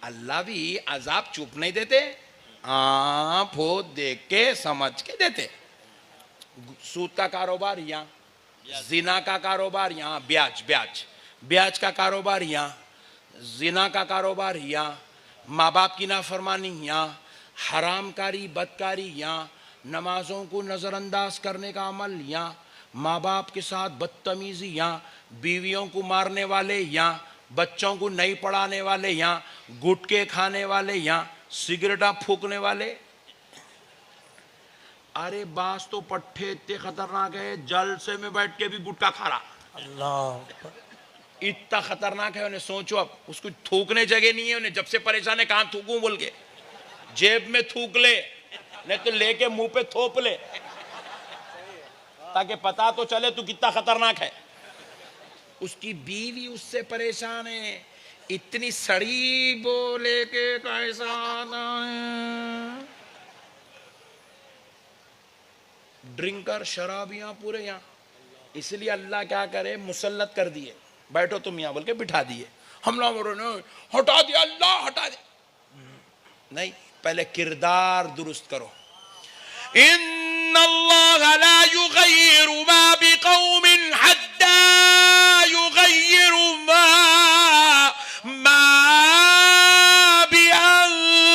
अल्लाह भी अजाब चुप नहीं देते, आंखों देख के समझ के देते। सूद का कारोबार यहाँ, जिना का कारोबार यहाँ, ब्याज ब्याज ब्याज का कारोबार यहाँ, जिना का कारोबार यहाँ, माँ बाप की नाफरमानी यहाँ, हरामकारी बदकारी यहाँ, नमाजों को नज़रअंदाज करने का अमल यहाँ, माँ बाप के साथ बदतमीजी यहाँ, बीवियों को मारने वाले यहाँ, बच्चों को नहीं पढ़ाने वाले यहाँ, गुटके खाने वाले यहाँ, सिगरेटा फूकने वाले। अरे बास तो पट्टे इतने खतरनाक है, जलसे में बैठ के भी गुटखा खा रहा। अल्लाह, इतना खतरनाक है। उन्हें सोचो, अब उसको थूकने जगह नहीं है, उन्हें जब से परेशान है कहां थूकूं बोल के, जेब में थूक ले, नहीं तो लेके मुंह पे थोप ले, ताकि पता तो चले तू कितना खतरनाक है। उसकी बीवी उससे परेशान है, इतनी सड़ी बोले के कैसा है। ड्रिंकर शराबियां पूरे यहाँ, इसलिए अल्लाह क्या करे, मुसल्लत कर दिए, बैठो तुम यहाँ बोल के बिठा दिए। हम लोग हटा दिया, अल्लाह हटा दिया। नहीं, पहले किरदार दुरुस्त करो। इन्नल्लाह ला युगय्यिरु मा बिकौमिन हत्ता युगय्यिरु मा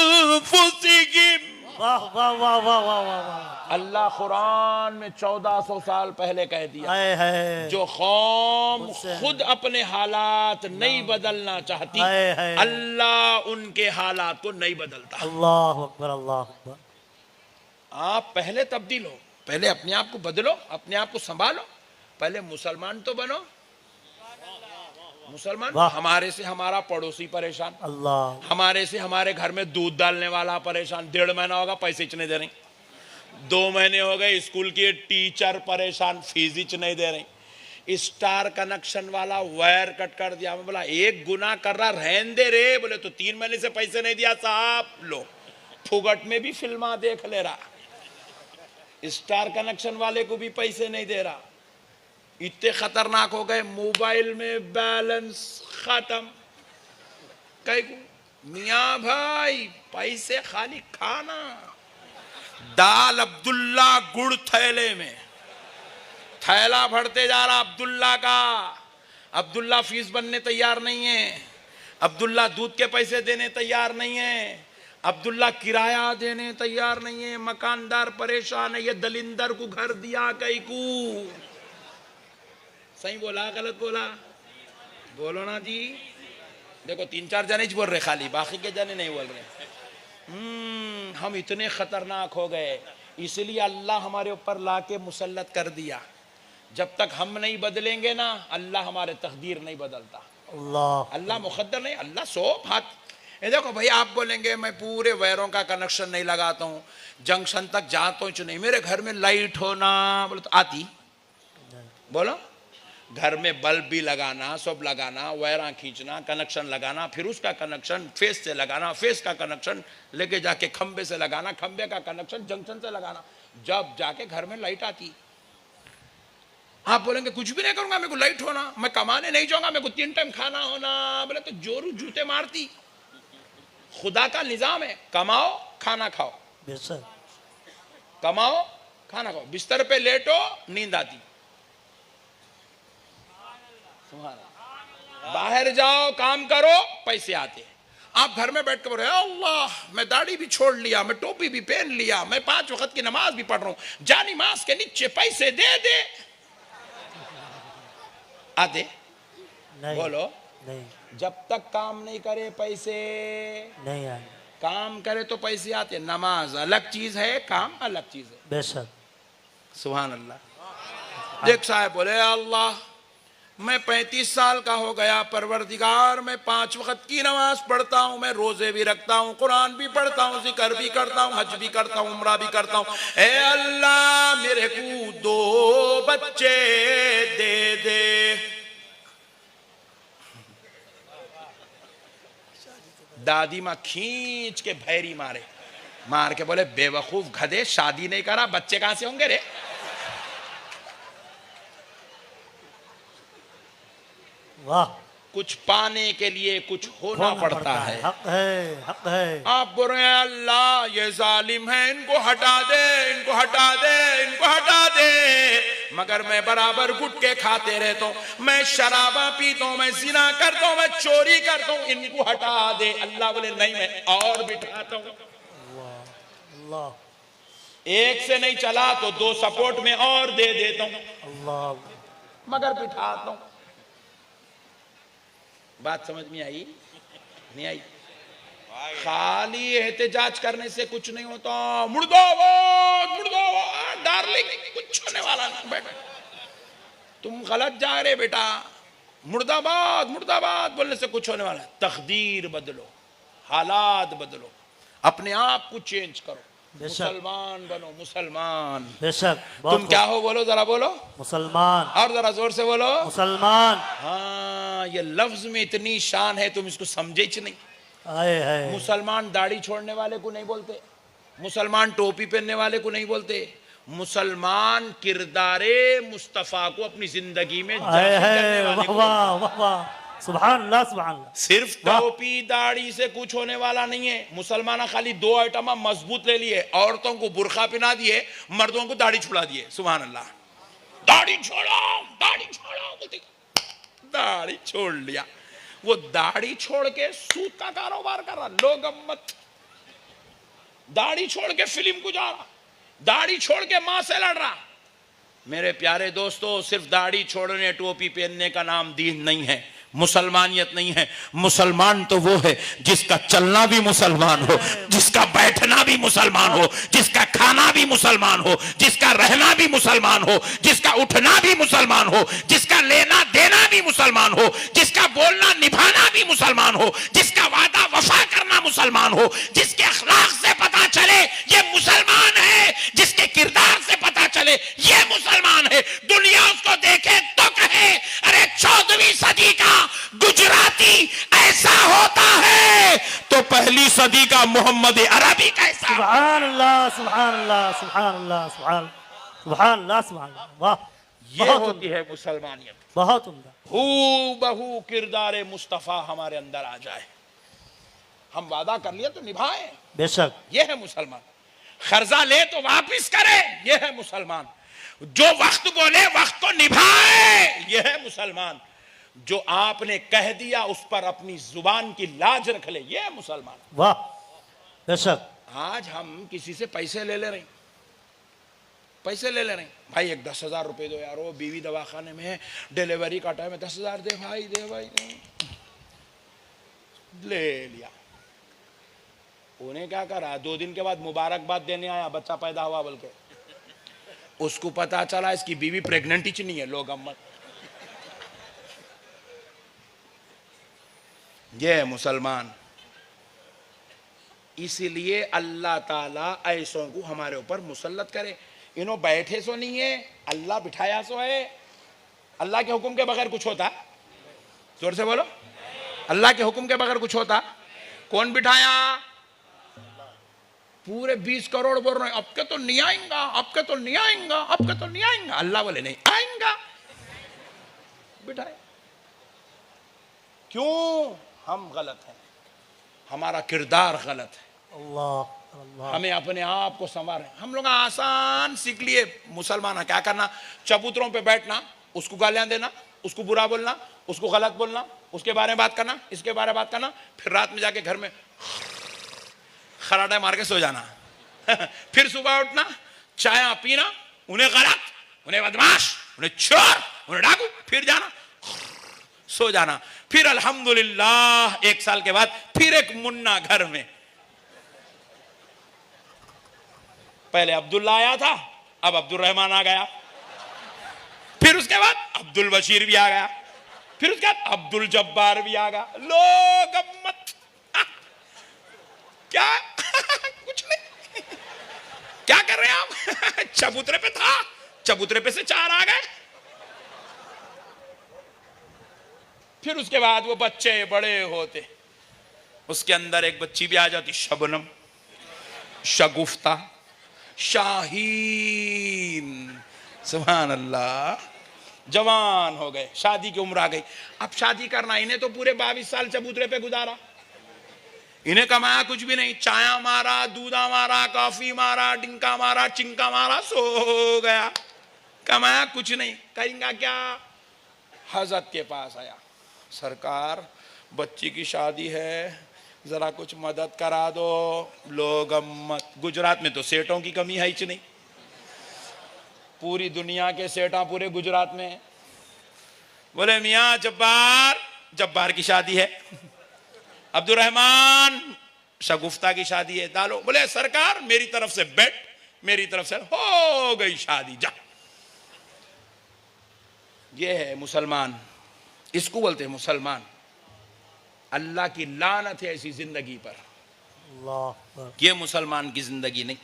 बिअनफुसिहिम। वाह वाह वाह वाह वाह वाह। अल्लाह कुरान में 1400 साल पहले कह दिया, है जो कौम खुद अपने हालात नहीं बदलना चाहती, अल्लाह उनके हालात को नहीं बदलता। अल्लाह अकबर, अल्लाह अकबर। आप पहले तब्दील हो, पहले अपने आप को बदलो, अपने आप को संभालो, पहले मुसलमान तो बनो। मुसलमान, हमारे से हमारा पड़ोसी परेशान, अल्लाह, हमारे से हमारे घर में दूध डालने वाला परेशान, 1.5 महीना होगा पैसे इचने दे रही, 2 महीने हो गए स्कूल की टीचर परेशान, फीस इच नहीं दे रही, स्टार कनेक्शन वाला वायर कट कर दिया। मैं बोला एक गुनाह कर रहा रहन दे रे, बोले तो 3 महीने से पैसे नहीं दिया साहब, लो फुगट में भी फिल्मा देख ले रहा, स्टार कनेक्शन वाले को भी पैसे नहीं दे रहा। इतने खतरनाक हो गए, मोबाइल में बैलेंस खत्म। कई मियाँ भाई पैसे खाली खाना, दाल अब्दुल्ला गुड़ थैले में, थैला भरते जा रहा अब्दुल्ला का। अब्दुल्ला फीस बनने तैयार नहीं है, अब्दुल्ला दूध के पैसे देने तैयार नहीं है, अब्दुल्ला किराया देने तैयार नहीं है, मकानदार परेशान है, ये दलिंदर को घर दिया कई को। सही बोला गलत बोला? बोलो ना जी। देखो 3-4 जने ही बोल रहे खाली, बाकी के जने नहीं बोल रहे। हम इतने खतरनाक हो गए, इसलिए अल्लाह हमारे ऊपर लाके मुसल्लत कर दिया। जब तक हम नहीं बदलेंगे ना, अल्लाह हमारे तकदीर नहीं बदलता। अल्लाह मुकद्दर नहीं, अल्लाह 100 हाथ। ये देखो भाई, आप बोलेंगे मैं पूरे वायरों का कनेक्शन नहीं लगाता हूँ, जंक्शन तक जाता हूँ नहीं, मेरे घर में लाइट होना, बोले तो आती। बोलो, घर में बल्ब भी लगाना, सब लगाना, वायरा खींचना, कनेक्शन लगाना, फिर उसका कनेक्शन फेस से लगाना, फेस का कनेक्शन लेके जाके खंबे से लगाना, खंबे का कनेक्शन जंक्शन से लगाना, जब जाके घर में लाइट आती। आप बोलेंगे कुछ भी नहीं करूंगा, मेरे को लाइट होना, मैं कमाने नहीं जाऊंगा, मेरे को 3 टाइम खाना होना, बोले तो जोरू जूते मारती। खुदा का निजाम है, कमाओ खाना खाओ, कमाओ खाना खाओ, बिस्तर पे लेटो नींद आती, बाहर जाओ काम करो पैसे आते। आप घर में बैठ कर बोल रहे अल्लाह मैं दाढ़ी भी छोड़ लिया, मैं टोपी भी पहन लिया, मैं 5 वक्त की नमाज भी पढ़ रहा हूं, जानी मास के नीचे पैसे दे दे, आते नहीं, बोलो नहीं। जब तक काम नहीं करे पैसे नहीं आए, काम करे तो पैसे आते। नमाज अलग चीज है, काम अलग चीज है। बेशक, सुभान अल्लाह। देख साहब बोले अल्लाह मैं 35 साल का हो गया, परवरदिगार मैं 5 वक्त की नमाज पढ़ता हूँ, मैं रोजे भी रखता हूँ, कुरान भी पढ़ता हूँ, जिक्र भी करता हूँ, हज भी करता हूँ, उम्रा भी करता हूँ, ए अल्लाह मेरे को 2 बच्चे दे दे। दादी माँ खींच के भैरी मारे, मार के बोले बेवकूफ गधे, शादी नहीं करा, बच्चे कहां से होंगे रे? वाह, कुछ पाने के लिए कुछ होना पड़ता है। हक है, हक है। आप बोल रहे हैं अल्लाह ये जालिम है, इनको हटा दे, इनको हटा दे, इनको हटा दे, मगर मैं बराबर गुटके खाते रहता हूँ, मैं शराबा पीता हूँ, मैं जिना करता हूँ, मैं चोरी करता हूँ, इनको हटा दे। अल्लाह बोले नहीं, मैं और बिठाता हूँ। अल्लाह, एक से नहीं चला तो दो सपोर्ट में और दे देता हूँ, अल्लाह, मगर बिठाता हूँ। बात समझ में आई? नहीं आई? खाली एहतजाज करने से कुछ नहीं होता। मुर्दाबाद मुर्दाबाद डार्लिंग, कुछ होने वाला नहीं बेटा, तुम गलत जा रहे बेटा। मुर्दाबाद मुर्दाबाद बोलने से कुछ होने वाला है। तकदीर बदलो, हालात बदलो, अपने आप को चेंज करो, मुसलमान बनो, मुसलमान। बेशक। तुम क्या हो बोलो, जरा बोलो मुसलमान। और जरा जोर से बोलो मुसलमान। हाँ, ये लफ्ज में इतनी शान है, तुम इसको समझे ही नहीं। आए है। मुसलमान दाढ़ी छोड़ने वाले को नहीं बोलते, मुसलमान टोपी पहनने वाले को नहीं बोलते, मुसलमान किरदारे मुस्तफा को अपनी जिंदगी में आए जाहिर करने है। वाले वाह को वाह वाह वाह, सुभान अल्लाह, सुभान अल्लाह। सिर्फ टोपी दाढ़ी से कुछ होने वाला नहीं है। मुसलमान खाली दो आइटम मजबूत ले लिए, औरतों को बुर्खा पहना दिए, मर्दों को दाढ़ी छुड़ा दिए। सुभान अल्लाह। दाढ़ी छोड़ो, दाढ़ी छोड़ो, दाढ़ी छोड़ लिया। वो दाढ़ी छोड़ के सूद का कारोबार कर रहा, लोग मत। दाढ़ी छोड़ के फिल्म को जा रहा, दाढ़ी छोड़ के मां से लड़ रहा। मेरे प्यारे दोस्तों, सिर्फ दाढ़ी छोड़ने टोपी पहनने का नाम दीन नहीं है, मुसलमानियत नहीं है। मुसलमान तो वो है जिसका चलना भी मुसलमान हो, जिसका बैठना भी मुसलमान हो, जिसका खाना भी मुसलमान हो, जिसका रहना भी मुसलमान हो, जिसका उठना भी मुसलमान हो, जिसका लेना देना भी मुसलमान हो, जिसका बोलना निभाना भी मुसलमान हो, जिसका वादा वफा करना मुसलमान हो, जिसके अखलाक से पता चले ये मुसलमान है, जिसके किरदार से पता चले ये मुसलमान है। दुनिया उसको देखे तो कहे अरे 14वीं सदी का गुजराती ऐसा होता है तो पहली सदी का मोहम्मद अरबी कैसा। सुभान अल्लाह, सुभान अल्लाह, सुभान अल्लाह, सुभान सुभान अल्लाह, सुभान अल्लाह। वाह, ये होती है मुसलमानियत। बहुत उम्दा। हू बहू किरदार मुस्तफा हमारे अंदर आ जाए। हम वादा कर लिया तो निभाएं, बेशक। ये है मुसलमान। कर्जा ले तो वापिस करे, ये है मुसलमान। जो वक्त बोले वक्त को निभाए, ये है मुसलमान। जो आपने कह दिया उस पर अपनी जुबान की लाज रख ले, ये है मुसलमान। वाह, बेशक। आज हम किसी से पैसे ले ले रहे, पैसे ले ले रहे, भाई एक 10,000 रुपए दो यार, वो बीवी दवाखाने में है, डिलीवरी का टाइम है, 10,000 दे भाई, दे भाई, ले लिया। उन्हें क्या करा, 2 दिन के बाद मुबारकबाद देने आया, बच्चा पैदा हुआ बोल के। उसको पता चला इसकी बीवी प्रेग्नेंट ही नहीं है। लोग अम्मत, ये है मुसलमान। इसीलिए अल्लाह ताला ऐसों को हमारे ऊपर मुसल्लत करे। इन्हों बैठे सो नहीं है, अल्लाह बिठाया सो है। अल्लाह के हुक्म के बगैर कुछ होता? जोर से बोलो, अल्लाह के हुक्म के बगैर कुछ होता? कौन बिठाया? पूरे 20 करोड़ बोल रहे हैं, अब के तो नहीं आएंगा, अब के तो नहीं आएंगा, अब के तो नहीं आएंगा। अल्लाह बोले नहीं आएंगा, बिठाए। क्यों? हम गलत हैं, हमारा किरदार गलत है। अल्लाह अल्लाह। हमें अपने आप को संवारें। हम लोग आसान सीख लिए मुसलमान। क्या करना? चबूतरों पे बैठना, उसको गालियां देना, उसको बुरा बोलना, उसको गलत बोलना, उसके बारे में बात करना, इसके बारे में बात करना, फिर रात में जाके घर में खराटा मार के सो जाना। फिर सुबह उठना, चाय पीना, उन्हें गलत, उन्हें बदमाश, उन्हें चोर, उन्हें डाकू, फिर जाना, सो जाना। फिर अल्हम्दुलिल्लाह 1 साल के बाद फिर एक मुन्ना घर में। पहले अब्दुल्ला आया था, अब अब्दुल रहमान आ गया। फिर उसके बाद अब्दुल बशीर भी आ गया, फिर उसके बाद अब्दुल जब्बार भी आ गया। लोग मत क्या कुछ नहीं, क्या कर रहे हैं आप? चबूतरे पे था, चबूतरे पे से 4 आ गए। फिर उसके बाद वो बच्चे बड़े होते, उसके अंदर एक बच्ची भी आ जाती, शबनम, शगुफ्ता, शाहीन। सुभान अल्लाह। जवान हो गए, शादी की उम्र आ गई। अब शादी करना, इन्हें तो पूरे 22 साल चबूतरे पे गुजारा, इन्हें कमाया कुछ भी नहीं, चाया मारा, दूधा मारा, कॉफी मारा, डिंका मारा, चिंका मारा, सो गया, कमाया कुछ नहीं, करेंगे क्या? हजरत के पास आया, सरकार बच्ची की शादी है, जरा कुछ मदद करा दो। लोग मत, गुजरात में तो सेठों की कमी है ही नहीं, पूरी दुनिया के सेठा पूरे गुजरात में है। बोले मियाँ जब्बार, जब्बार की शादी है, अब्दुर्रहमान शगुफ्ता की शादी है, डालो। बोले सरकार मेरी तरफ से बेट, मेरी तरफ से हो गई शादी, जा। ये है मुसलमान, इसको बोलते हैं मुसलमान। अल्लाह की लानत है ऐसी जिंदगी पर। ये मुसलमान की जिंदगी नहीं।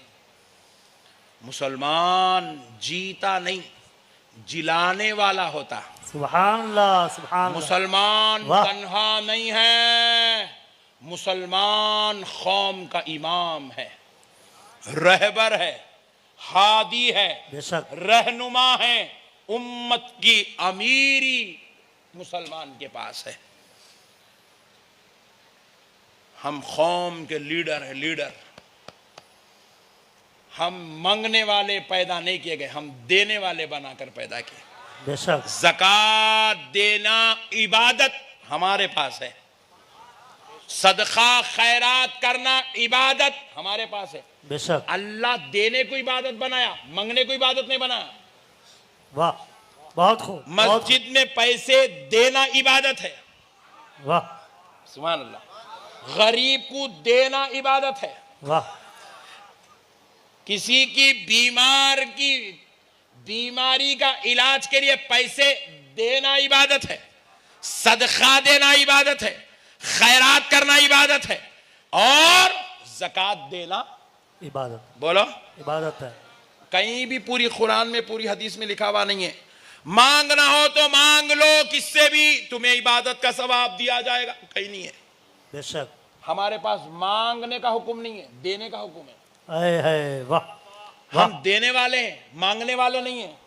मुसलमान जीता नहीं, जिलाने वाला होता। सुभान अल्लाह, सुभान अल्लाह। मुसलमान तन्हा नहीं है, मुसलमान कौम का इमाम है, रहबर है, हादी है, बेशक रहनुमा है, उम्मत की अमीरी मुसलमान के पास है। हम कौम के लीडर हैं, लीडर। हम मांगने वाले पैदा नहीं किए गए, हम देने वाले बनाकर पैदा किए। बेशक ज़कात देना इबादत हमारे पास है, सदका खैरात करना इबादत हमारे पास है। बेशक अल्लाह देने को इबादत बनाया, मांगने को इबादत नहीं बनाया। वाह, बहुत खूब। मस्जिद में पैसे देना इबादत है, वाह सुभान अल्लाह। गरीब को देना इबादत है, वाह। किसी की बीमारी का इलाज के लिए पैसे देना इबादत है, सदका देना इबादत है, खैरात करना इबादत है, और ज़कात देना इबादत। बोलो इबादत है। कहीं भी पूरी कुरान में, पूरी हदीस में लिखा हुआ नहीं है मांगना हो तो मांग लो, किससे भी तुम्हें इबादत का सवाब दिया जाएगा, कहीं नहीं है। बेशक हमारे पास मांगने का हुक्म नहीं है, देने का हुक्म है। है, वाह हम देने वाले हैं, मांगने वाले नहीं हैं।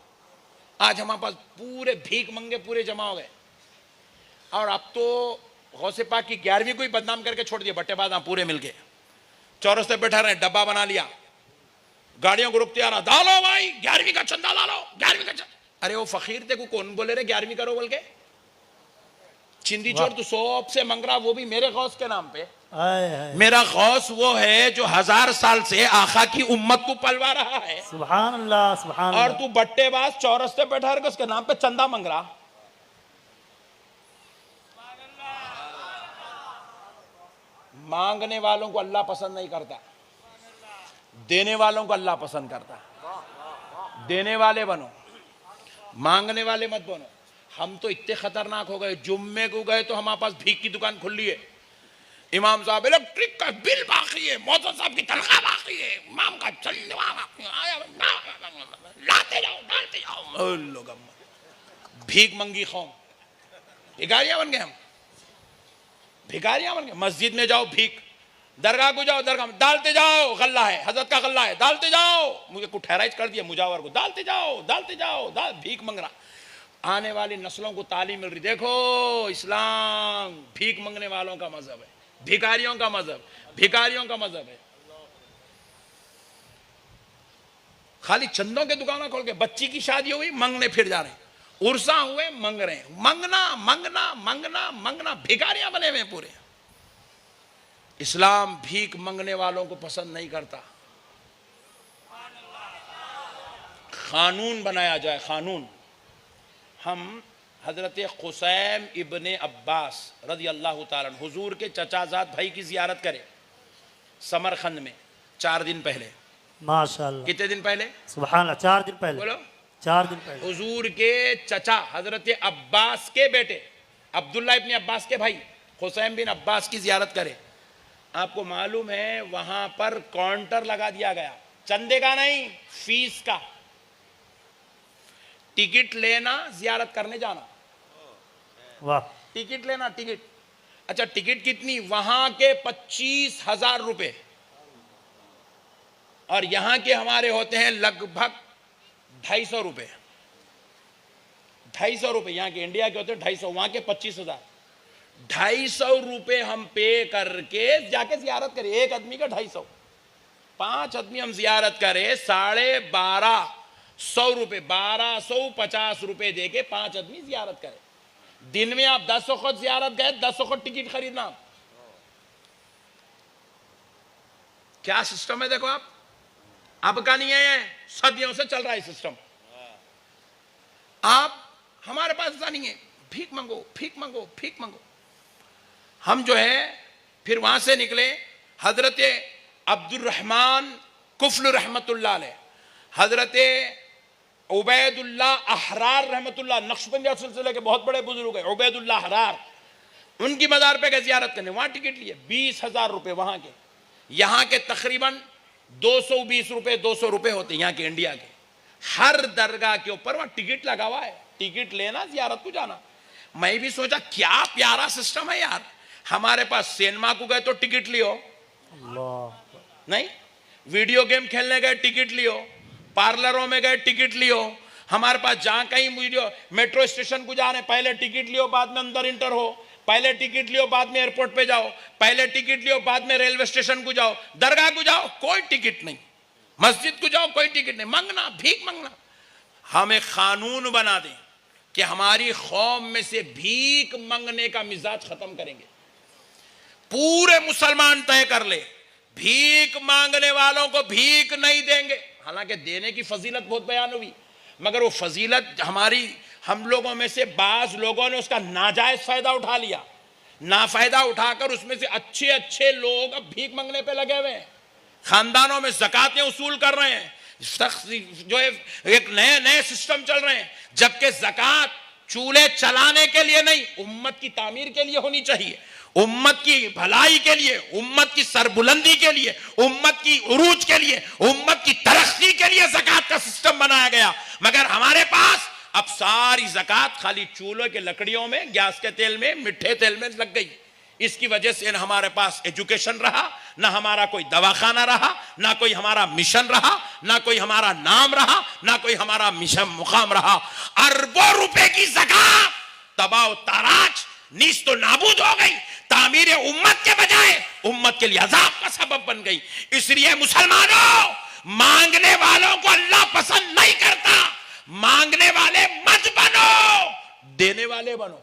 आज हमारे पास पूरे भीख मंगे पूरे जमा हो गए, और अब तो गौसे पाक की 11वीं को ही बदनाम करके छोड़ दिया। बट्टेबाज पूरे मिलके चौरस्ते बैठा रहे, डब्बा बना लिया, गाड़ियों को रुकते आ रहा, डालो भाई 11वीं का चंदा डालो, 11वीं का चंदा। अरे वो फकीर थे को कौन बोले रे 11वीं करो बोल के? चिंदी चोर तो 100 से मंग रहा, वो भी मेरे गौस के नाम पे। मेरा गौस वो है जो 1000 साल से आका की उम्मत को पलवा रहा है। सुभान अल्लाह, सुभान अल्लाह। और तू बट्टेबाज चौरस्ते बैठा रहे उसके नाम पे चंदा मंग रहा। मांगने वालों को अल्लाह पसंद नहीं करता, देने वालों को अल्लाह पसंद करता। देने वाले बनो, मांगने वाले मत बनो। हम तो इतने खतरनाक हो गए, जुम्मे को गए तो हमारे पास भीख की दुकान खुली है। इमाम साहब इलेक्ट्रिक का बिल बाकी है, मौसम साहब की तनख्वाह बाकी है, इमाम का चंदा बाकी है, लाते जाओ डालते जाओ। लोग भीख मंगी कौम, भिखारियां बन गए हम, भिखारियां बन गए। मस्जिद में जाओ भीख, दरगाह को जाओ दरगाह में डालते जाओ, गल्ला है हजरत का गल्ला है, डालते जाओ। मुझे कुछ ठहराइज कर दिया मुजावर को, डालते जाओ डालते जाओ, भीख मंग रहा। आने वाली नस्लों को तालीम मिल रही। देखो इस्लाम भीख मंगने वालों का मजहब है, भिखारियों का मजहब, भिखारियों का मजहब है। खाली चंदों के दुकानें खोल के, बच्ची की शादी हुई मंगने फिर जा रहे हैं, उर्सा हुए मंग रहे हैं, मंगना मंगना मंगना मंगना, भिखारियां बने हुए पूरे। इस्लाम भीख मंगने वालों को पसंद नहीं करता। कानून बनाया जाए, कानून। हम हजरत खुसैम इब्ने अब्बास रज़ी अल्लाह ताला अन्हु हुजूर के चचाजाद भाई की जियारत करें समरखंद में 4 दिन पहले। माशाअल्लाह। कितने दिन पहले? सुभान अल्लाह, 4 दिन पहले। बोलो 4 दिन पहले। हुजूर के चचा हजरत अब्बास के बेटे अब्दुल्ला इब्ने अब्बास के भाई हुसैन बिन अब्बास की जियारत करें। आपको मालूम है वहां पर काउंटर लगा दिया गया, चंदे का नहीं, फीस का। टिकट लेना, जियारत करने जाना, वाह। टिकट लेना, टिकट। अच्छा टिकट कितनी? वहां के 25,000 रुपए, और यहां के हमारे होते हैं लगभग 250 रुपए। 250 रुपये, यहाँ के इंडिया के होते हैं 250, वहाँ के 25,000। 250 रुपये हम पे करके जाके जियारत करें, एक आदमी का 250, 5 आदमी हम जियारत करें, 1250 रुपये, 1250 रुपये दे के 5 आदमी जियारत करें। दिन में आप 10 वक्त जियारत गए, 10 वक्त टिकट खरीदना। क्या सिस्टम है देखो आप, अब का नहीं है, सदियों से चल रहा है सिस्टम। आप हमारे पास ऐसा नहीं है, भीख मंगो भीख मंगो भीख मंगो। हम जो है फिर वहां से निकले, हजरत अब्दुल रहमान कुफल रहमतुल्लाह अलैह, हजरत उबैदुल्लाह अहरार रहमतुल्लाह, नक्शबंदिया सिलसिले के बहुत बड़े बुजुर्ग हैं, उबैदुल्लाह अहरार, उनकी मज़ार पे गए जियारत करने। वहां टिकट लिए 20,000 रुपये वहां के, यहाँ के तकरीबन 220 रुपये 200 रुपये होते हैं यहाँ के इंडिया के। हर दरगाह के ऊपर वहां टिकट लगा हुआ है, टिकट लेना जियारत को जाना। मैं भी सोचा क्या प्यारा सिस्टम है यार, हमारे पास सिनेमा को गए तो टिकट लियो, नहीं वीडियो गेम खेलने गए टिकट लियो, पार्लरों में गए टिकट लियो, हमारे पास जहां कहीं वीडियो मेट्रो स्टेशन को जा रहे हैं पहले टिकट लियो बाद में अंदर इंटर हो, पहले टिकट लियो बाद में एयरपोर्ट पे जाओ, पहले टिकट लियो बाद में रेलवे स्टेशन को जाओ, दरगाह को जाओ कोई टिकट नहीं, मस्जिद को जाओ कोई टिकट नहीं, मांगना भीख मांगना। हम एक कानून बना दें कि हमारी कौम में से भीख मांगने का मिजाज खत्म करेंगे, पूरे मुसलमान तय कर ले भीख मांगने वालों को भीख नहीं देंगे। हालांकि देने की फजीलत बहुत बयान हुई, मगर वो फजीलत हम लोगों में से बाज लोगों ने उसका नाजायज फायदा उठा लिया, नाफायदा उठाकर उसमें से अच्छे अच्छे लोग अब भीख मांगने पे लगे हुए हैं, खानदानों में ज़कातें वसूल कर रहे हैं, जो एक नए नए सिस्टम चल रहे हैं, जबकि ज़कात चूल्हे चलाने के लिए नहीं, उम्मत की तामीर के लिए होनी चाहिए, उम्मत की भलाई के लिए, उम्मत की सरबुलंदी के लिए, उम्मत की उरूज के लिए, उम्मत की तरक्की के लिए ज़कात का सिस्टम बनाया गया। मगर हमारे पास अब सारी ज़कात खाली चूल्हे के लकड़ियों में, गैस के तेल में, मिठे तेल में लग गई। इसकी वजह से न हमारे पास एजुकेशन रहा, ना हमारा कोई दवाखाना रहा, ना कोई हमारा मिशन रहा, ना कोई हमारा नाम रहा, ना कोई हमारा मिशन मुकाम रहा। अरबों रुपए की ज़कात तबाह ताराज नीस तो नाबूद हो गई, तामीर उम्मत के बजाय उम्मत के लिए अजाब का सबब बन गई। इसलिए मुसलमानों, मांगने वालों को अल्लाह पसंद नहीं करता, मांगने वाले मत बनो, देने वाले बनो।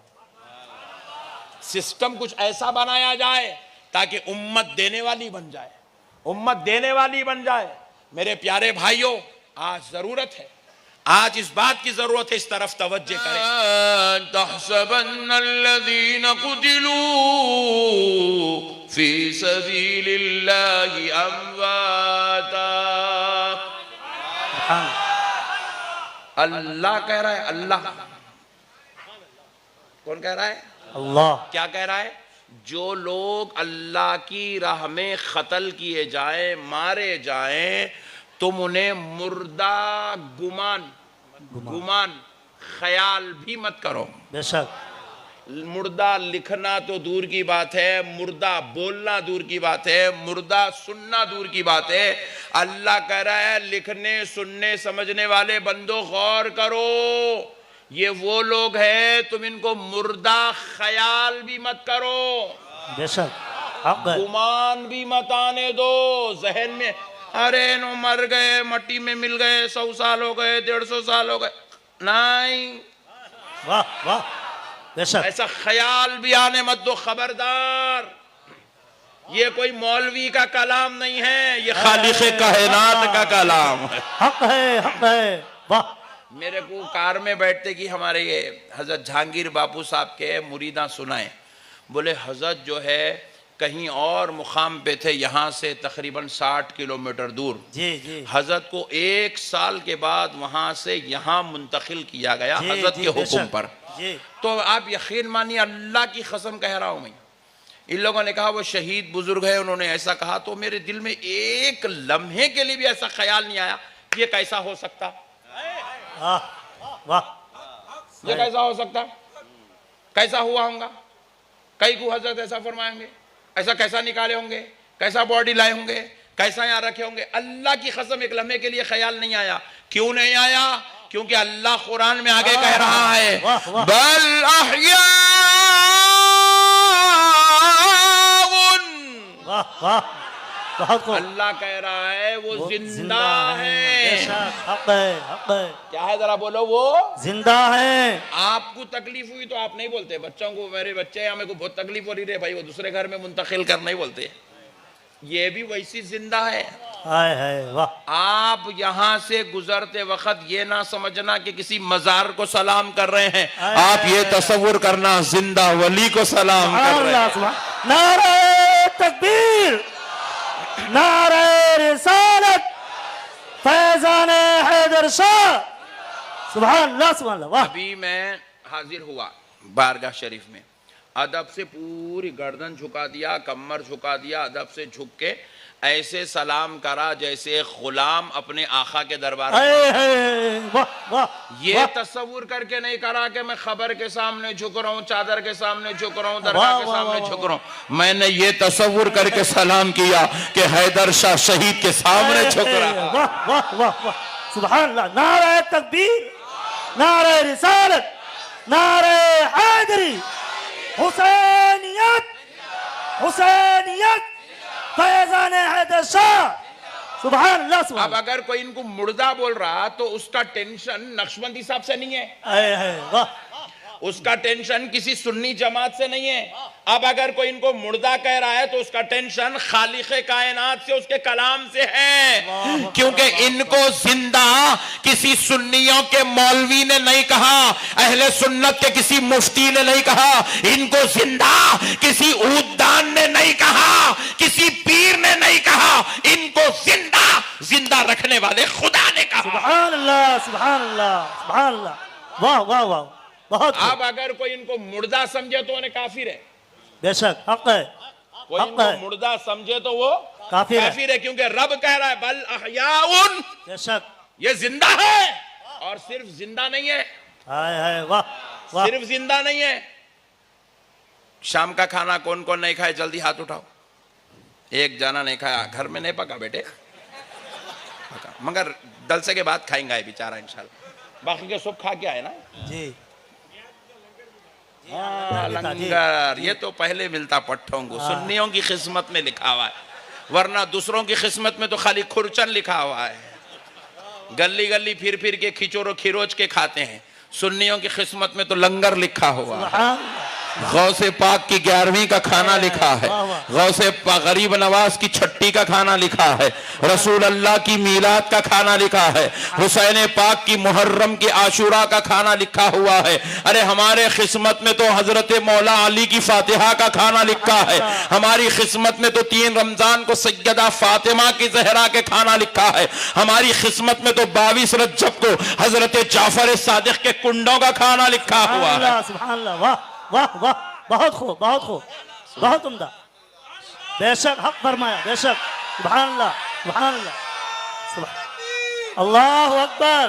सिस्टम कुछ ऐसा बनाया जाए ताकि उम्मत देने वाली बन जाए, उम्मत देने वाली बन जाए। मेरे प्यारे भाइयों, आज जरूरत है, आज इस बात की जरूरत है, इस तरफ तवज्जो करें। तहसबन्नल्लज़ीन कुतिलू फी सबीलिल्लाहि अमवाता। अल्लाह कह रहा है, अल्लाह कौन कह रहा है? अल्लाह। क्या कह रहा है? जो लोग अल्लाह की राह में कत्ल किए जाएं, मारे जाएं, तुम उन्हें मुर्दा गुमान ख्याल भी मत करो। बेशक। मुर्दा लिखना तो दूर की बात है, मुर्दा बोलना दूर की बात है, मुर्दा सुनना दूर की बात है। अल्लाह कह रहा है, लिखने सुनने समझने वाले बंदो गौर करो, ये वो लोग हैं, तुम इनको मुर्दा ख्याल भी मत करो, बेशक, गुमान भी मत आने दो जहन में। अरे नो मर गए, मट्टी में मिल गए, 100 साल हो गए, 150 साल हो गए, नहीं, वाह वाह, बेशक, ऐसा ख्याल भी आने मत दो। खबरदार, ये कोई मौलवी का कलाम नहीं है, ये खालिक़े कायनात का कलाम है। हक है, हक है, वाह। मेरे को कार में बैठते कि हमारे ये हजरत जहांगीर बापू साहब के मुरीदा सुनाए, बोले हजरत जो है कहीं और मुकाम पे थे, यहाँ से तकरीबन 60 किलोमीटर दूर। जी जी। हजरत को 1 साल के बाद वहाँ से यहाँ मुंतकिल किया गया हजरत के हुक्म पर। जी। तो आप यकीन मानिए, अल्लाह की कसम कह रहा हूँ मैं, इन लोगों ने कहा वो शहीद बुजुर्ग है, उन्होंने ऐसा कहा, तो मेरे दिल में एक लम्हे के लिए भी ऐसा ख्याल नहीं आया ये कैसा हो सकता, वाह, ये कैसा हो सकता, कैसा हुआ होगा, कई को हजरत ऐसा फरमाएंगे, ऐसा कैसा निकाले होंगे, कैसा बॉडी लाए होंगे, कैसा यहाँ रखे होंगे। अल्लाह की कसम एक लम्हे के लिए ख्याल नहीं आया। क्यों नहीं आया? क्योंकि अल्लाह कुरान में आगे कह रहा है वाह, वाह। बल अहयाउन, वाह वाह, बहुत खूब। अल्लाह कह रहा है वो जिंदा है। बेशक, हक है, हक है। क्या है जरा बोलो, वो जिंदा है। आपको तकलीफ हुई तो आप नहीं बोलते, बच्चों को मेरे बच्चे या मेरे को बहुत तकलीफ हो रही है भाई, वो दूसरे घर में मुंतकिल कर नहीं बोलते, ये भी वैसी जिंदा है। हाय हाय, वाह। आप यहाँ से गुजरते वक्त ये ना समझना कि किसी मजार को सलाम कर रहे हैं, आप ये तस्वुर करना जिंदा वली को सलाम कर रहे हैं। नारे तकबीर, नारे रिसालत, फैजान हैदर शाह, सुभान अल्लाह, सुभान अल्लाह, वाह। अभी मैं हाजिर हुआ बारगाह शरीफ में, अदब से पूरी गर्दन झुका दिया, कमर झुका दिया, अदब से झुक के ऐसे सलाम करा जैसे एक गुलाम अपने आका के दरबार में। वाह वाह, ये वाह। तस्वुर करके नहीं करा कि मैं खबर के सामने झुक रहा हूँ, चादर के सामने झुक रहा हूँ, दरगाह वाह, के वाह, सामने वाह, झुक रहा हूँ। मैंने ये तस्वुर करके सलाम किया कि हैदर शाह शहीद के सामने झुक रहा है। वाह वाह वाह वाह, सुभान अल्लाह। नारे तकबीर, नारे रिसालत, नारे हैदरी, हुसैनियत, हुसैनियत, फैजान हैदर शाह, सुभान अल्लाह, सुभान। अब अगर कोई इनको मुर्दा बोल रहा तो उसका टेंशन नक्शबंदी साहब से नहीं है, वाह, उसका टेंशन किसी सुन्नी जमात से नहीं है। अब अगर कोई इनको मुर्दा कह रहा है तो उसका टेंशन खालिक़े कायनात से, उसके कलाम से है, क्योंकि इनको जिंदा किसी सुन्नियों के मौलवी ने नहीं कहा, अहले सुन्नत के किसी मुफ्ती ने नहीं कहा, इनको जिंदा किसी ऊददान ने नहीं कहा, किसी पीर ने नहीं कहा, इनको जिंदा जिंदा रखने वाले खुदा ने कहा। सुभान अल्लाह, सुभान अल्लाह, सुभान अल्लाह, वाह वाह वाह, बहुत। अब अगर कोई इनको मुर्दा समझे तो उन्हें काफिर है, बेशक, हक है, कोई हक इनको है, मुर्दा समझे तो वो काफिर है। काफिर है, क्योंकि रब कह रहा है बल अहयाउन, बेशक, ये जिंदा है, और सिर्फ जिंदा नहीं है, हाय हाय, वाह वाह। सिर्फ जिंदा नहीं है। शाम का खाना कौन कौन नहीं खाए, जल्दी हाथ उठाओ। एक जाना नहीं खाया, घर में नहीं पका बेटे, पका, मगर दलसे के बाद खाएंगा ये बेचारा इंशाल्लाह, बाकी के सब खा के आए ना जी। हाँ, लंगर ये तो पहले मिलता पट्टों को, सुन्नियों की किस्मत में लिखा हुआ है, वरना दूसरों की किस्मत में तो खाली खुरचन लिखा हुआ है, गली गली फिर फिर के खिचोरो खिरोच के खाते हैं। सुन्नियों की किस्मत में तो लंगर लिखा हुआ है, गौसे पाक की 11वीं का खाना लिखा है, गौसे गरीब नवाज की छट्टी का खाना लिखा है, रसूल अल्लाह की मीलाद का खाना लिखा है, हुसैन पाक की मुहर्रम की आशूरा का खाना लिखा हुआ है। अरे हमारे किस्मत में तो हजरत मौला अली की फातिहा का खाना लिखा है, हमारी किस्मत में तो 3 रमजान को सैयदा फातिमा की जहरा के खाना लिखा है, हमारी किस्मत में तो 22 रजब को हजरत जाफर सादिक के कुंडों का खाना लिखा हुआ है। सुभान अल्लाह, वाह वाह वाह, बहुत खूब, बहुत खूब, बहुत उम्दा। बेशक, हक फरमाया, बेशक, सुभान अल्लाह, सुभान अल्लाह, सुभान अल्लाहु अकबर,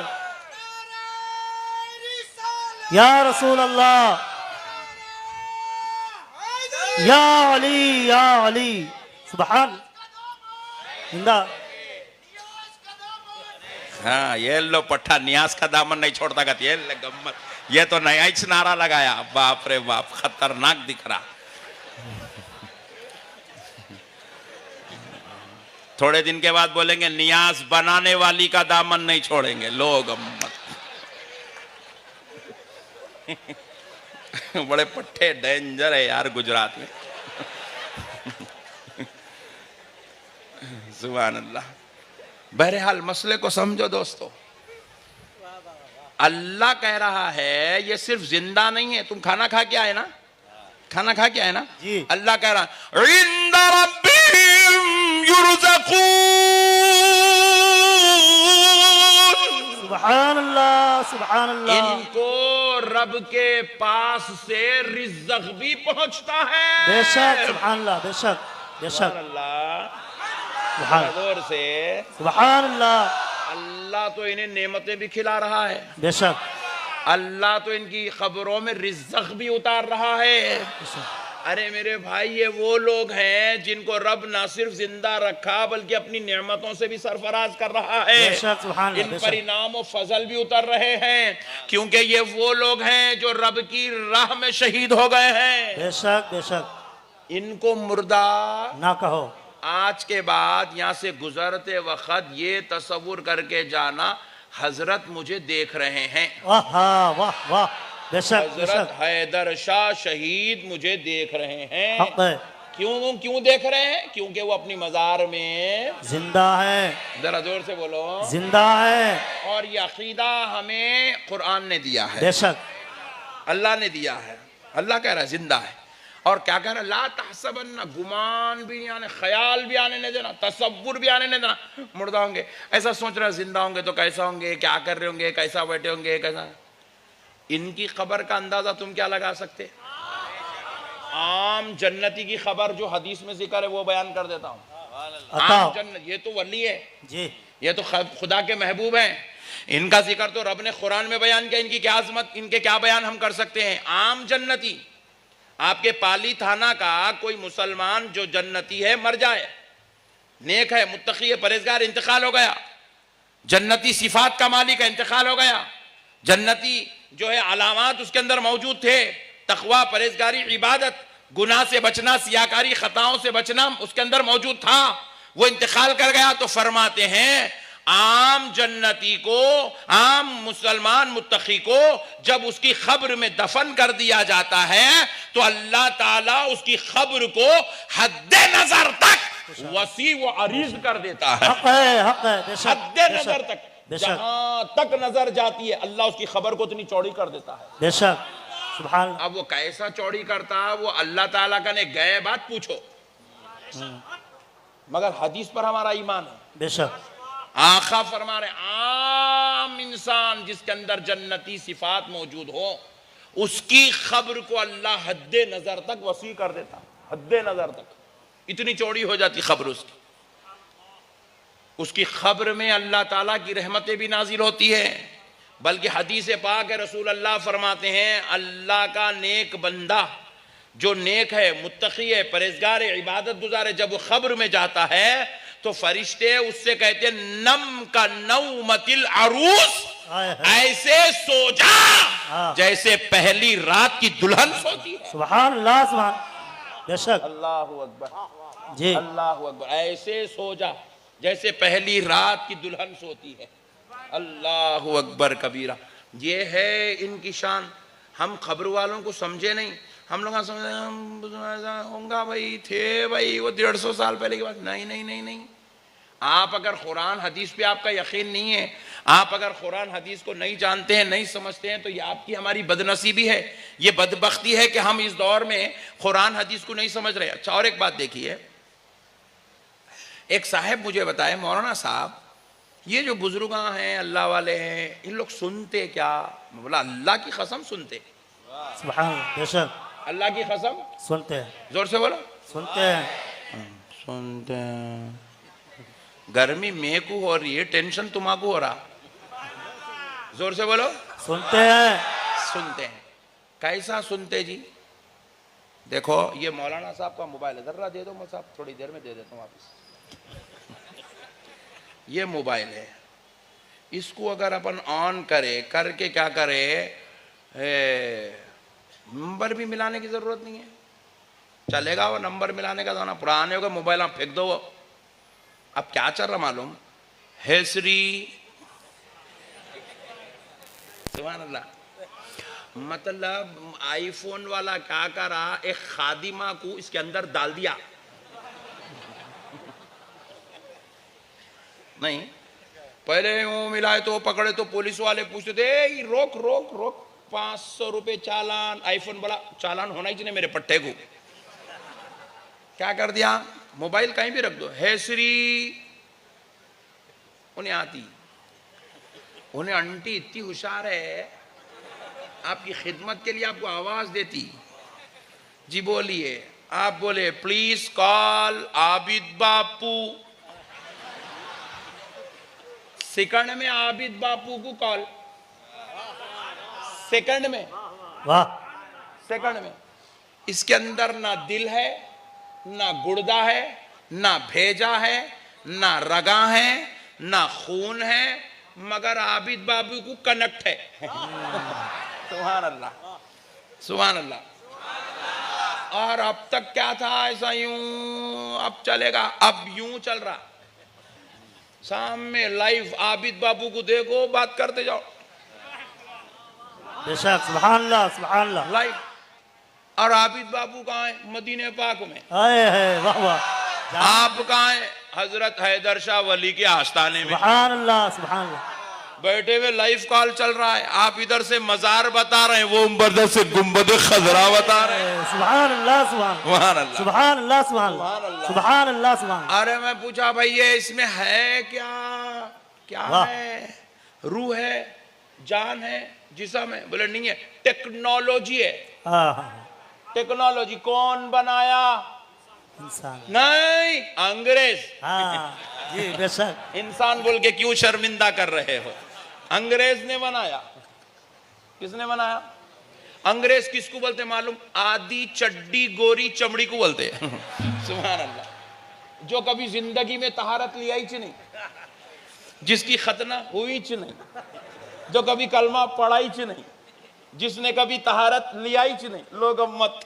या रसूल अल्लाह, या अली, या अली, सुभान जिंदा। हाँ, ये लो पट्टा नियाज का दामन नहीं छोड़ता का, ये ले गम्मत, ये तो नया ही नारा लगाया, बाप रे बाप, खतरनाक दिख रहा। थोड़े दिन के बाद बोलेंगे नियाज बनाने वाली का दामन नहीं छोड़ेंगे, लोग गम्मत। बड़े पट्टे डेंजर है यार गुजरात में। सुभान अल्लाह। बहरहाल मसले को समझो दोस्तों, अल्लाह कह रहा है ये सिर्फ जिंदा नहीं है, तुम खाना खा के आए ना, खाना खा के आए ना जी। अल्लाह कह रहा है इंदा रब्बिहिम युरज़क़ून, सुभान अल्लाह, सुभान अल्लाह, इनको रब के पास से रिज़्क़ भी पहुंचता है। बेशक, सुभान अल्लाह, बेशक, बेशक, अल्लाह सुभान जोर से, सुभान अल्लाह, अल्लाह तो इन्हें नेमतें भी खिला रहा है, बेशक, अल्लाह तो इनकी खबरों में रिज़्क़ भी उतार रहा है। अरे मेरे भाई, ये वो लोग हैं जिनको रब ना सिर्फ जिंदा रखा बल्कि अपनी नेमतों से भी सरफराज कर रहा है। बेशक, सुभान अल्लाह, इन बेशक। पर इनाम और फजल भी उतर रहे हैं, क्योंकि ये वो लोग हैं जो रब की राह में शहीद हो गए हैं। बेशक बेशक, इनको मुर्दा ना कहो। आज के बाद यहां से गुजरते वक्त ये तसव्वुर करके जाना, हजरत मुझे देख रहे हैं, वाह हाँ, वाह वाह, बेशक हजरत बेशक, हैदर शाह शहीद मुझे देख रहे हैं। हक है, क्यों क्यों देख रहे हैं? क्योंकि वो अपनी मजार में, जिंदा है, जरा जोर से बोलो, जिंदा है। और ये अकीदा हमें कुरान ने दिया है, बेशक, अल्लाह ने दिया है। अल्लाह कह रहा है जिंदा है, और क्या कह रहा है? ला तहसबन्ना, गुमान भी नहीं आने, ख्याल भी आने नहीं देना, तसव्वुर भी आने नहीं देना मुर्दा होंगे। ऐसा सोच रहा है जिंदा होंगे तो कैसा होंगे, क्या कर रहे होंगे, कैसा बैठे होंगे, कैसा। इनकी खबर का अंदाजा तुम क्या लगा सकते? आम जन्नती की खबर जो हदीस में जिक्र है वो बयान कर देता हूं। आम जन्नत, ये तो वली है जी, ये तो खुदा के महबूब हैं, इनका जिक्र तो रब ने कुरान में बयान किया। इनकी क्या अजमत, इनके क्या बयान हम कर सकते हैं? आम जन्नती, आपके पाली थाना का कोई मुसलमान जो जन्नती है मर जाए, नेक है, मुत्तकी है, परहेजगार, इंतकाल हो गया, जन्नती सिफात का मालिक है, इंतकाल हो गया, जन्नती जो है अलामात उसके अंदर मौजूद थे, तकवा, परहेजगारी, इबादत, गुनाह से बचना, सियाकारी, खताओं से बचना उसके अंदर मौजूद था, वो इंतकाल कर गया। तो फरमाते हैं आम जन्नती को, आम मुसलमान मुत्तकी को जब उसकी खब्र में दफन कर दिया जाता है तो अल्लाह ताला उसकी खब्र को हद्दे नजर तक वसी व अरीज कर देता है। हक है, हक है, बेशक, हद्दे बेशक, नजर तक, बेशक, जहां तक नजर जाती है अल्लाह उसकी खबर को इतनी चौड़ी कर देता है। बेशक, सुभान अल्लाह। अब वो कैसा चौड़ी करता है वो अल्लाह ताला का ने गए बात पूछो, मगर हदीस पर हमारा ईमान है। बेशक, आखा फरमा रहे आम इंसान जिसके अंदर जन्नती सिफात मौजूद हो उसकी खब्र को अल्लाह हद्दे नजर तक वसी कर देता, हद्दे नजर तक इतनी चौड़ी हो जाती खब्र उसकी। उसकी खब्र में अल्लाह ताला की रहमतें भी नाजिल होती है। बल्कि हदीस पाक है, रसूल अल्लाह फरमाते हैं अल्लाह का नेक बंदा जो नेक है, मुत्तकी है, परहेजगार है, इबादत गुजार है, जब वो खब्र में जाता है तो फरिश्ते उससे कहते हैं नम का नौमतिल अरूस, ऐसे सो जा जैसे पहली रात की दुल्हन सोती है। सुभान अल्लाह, सुभान, बेशक, अल्लाहु अकबर जी, अल्लाहु अकबर, ऐसे सो जा जैसे पहली रात की दुल्हन सोती है। अल्लाहु अकबर कबीरा, ये है इनकी शान। हम खबर वालों को समझे नहीं, हम लोग समझे होगा भाई, थे भाई वो 150 साल पहले की बात। नहीं नहीं नहीं नहीं, आप अगर कुरान हदीस पे आपका यकीन नहीं है, आप अगर कुरान हदीस को नहीं जानते हैं, नहीं समझते हैं, तो ये आपकी हमारी बदनसीबी है, ये बदबख्ती है कि हम इस दौर में कुरान हदीस को नहीं समझ रहे। अच्छा, और एक बात देखिए, एक साहब मुझे बताए, मौलाना साहब ये जो बुजुर्ग हैं अल्लाह वाले हैं, इन लोग सुनते क्या? मैं बोला अल्लाह की कसम सुनते, सुभान अल्लाह, बेशक, अल्लाह की कसम, सुनते हैं, जोर से बोलो, सुनते हैं, सुनते हैं। गर्मी मेरे को हो रही है, टेंशन तुम्हारा हो रहा, जोर से बोलो, सुनते हैं, सुनते हैं। कैसा सुनते जी? देखो ये मौलाना साहब का मोबाइल है, जरा दे दो मैं साहब, थोड़ी देर में दे देता हूँ वापस। ये मोबाइल है, इसको अगर अपन ऑन करे, करके क्या करे, नंबर भी मिलाने की जरूरत नहीं है, चलेगा वो नंबर मिलाने का जाना, पुराने होगा मोबाइल आप फेंक दो। अब क्या चल रहा मालूम है? श्री सुभान अल्लाह, मतलब आईफोन वाला क्या करा, एक खादिमा को इसके अंदर डाल दिया। नहीं, पहले वो मिलाए तो पकड़े तो पुलिस वाले पूछते थे रोक रोक रोक, 500 रुपए चालान। आईफोन वाला चालान होना ही चाहिए मेरे पट्टे को। क्या कर दिया, मोबाइल कहीं भी रख दो, है श्री, उन्हें आती, उन्हें आंटी इतनी होशियार है, आपकी खिदमत के लिए आपको आवाज देती, जी बोलिए, आप बोले please call Abid Bapu, second में आबिद बापू को कॉल, सेकंड में, वाह, सेकंड में इसके अंदर ना दिल है, ना गुर्दा है, ना भेजा है, ना रगा है, ना खून है, मगर आबिद बाबू को कनेक्ट है। सुभान अल्लाह, सुभान अल्लाह। और अब तक क्या था, ऐसा यूं, अब चलेगा, अब यूं चल रहा। सामने लाइव आबिद बाबू को देखो, बात करते जाओ बेशक, सुभान अल्लाह, सुभान अल्लाह। लाइव। और आबिद बाबू कहाँ है? मदीने पाक में। आए है, वाह वाह। आप कहाँ है? हजरत हैदर शाह वली के आस्थाने में। सुभान अल्लाह, सुभान अल्लाह। बैठे हुए लाइव कॉल चल रहा है, आप इधर से मजार बता रहे हैं, वो उधर से गुंबद खजरा बता रहे हैं। सुभान अल्लाह, सुभान अल्लाह, सुभान अल्लाह, सुभान अल्लाह, सुभान अल्लाह, सुभान। अरे मैं पूछा भाई ये इसमें है क्या? क्या है? रूह है, जान है, जिस्म है? बोले नहीं है, टेक्नोलॉजी है। टेक्नोलॉजी कौन बनाया? इंसान नहीं, अंग्रेज। हाँ जी, बेशक। इंसान बोल के क्यों शर्मिंदा कर रहे हो? अंग्रेज ने बनाया। किसने बनाया? अंग्रेज किसको बोलते मालूम? आधी चड्डी गोरी चमड़ी को बोलते हैं। सुभान अल्लाह। जो कभी जिंदगी में तहारत लिया ही नहीं, जिसकी खतना हुई नहीं, जो कभी कलमा पढ़ाई नहीं, जिसने कभी तहारत लिया ही नहीं, लोग मत,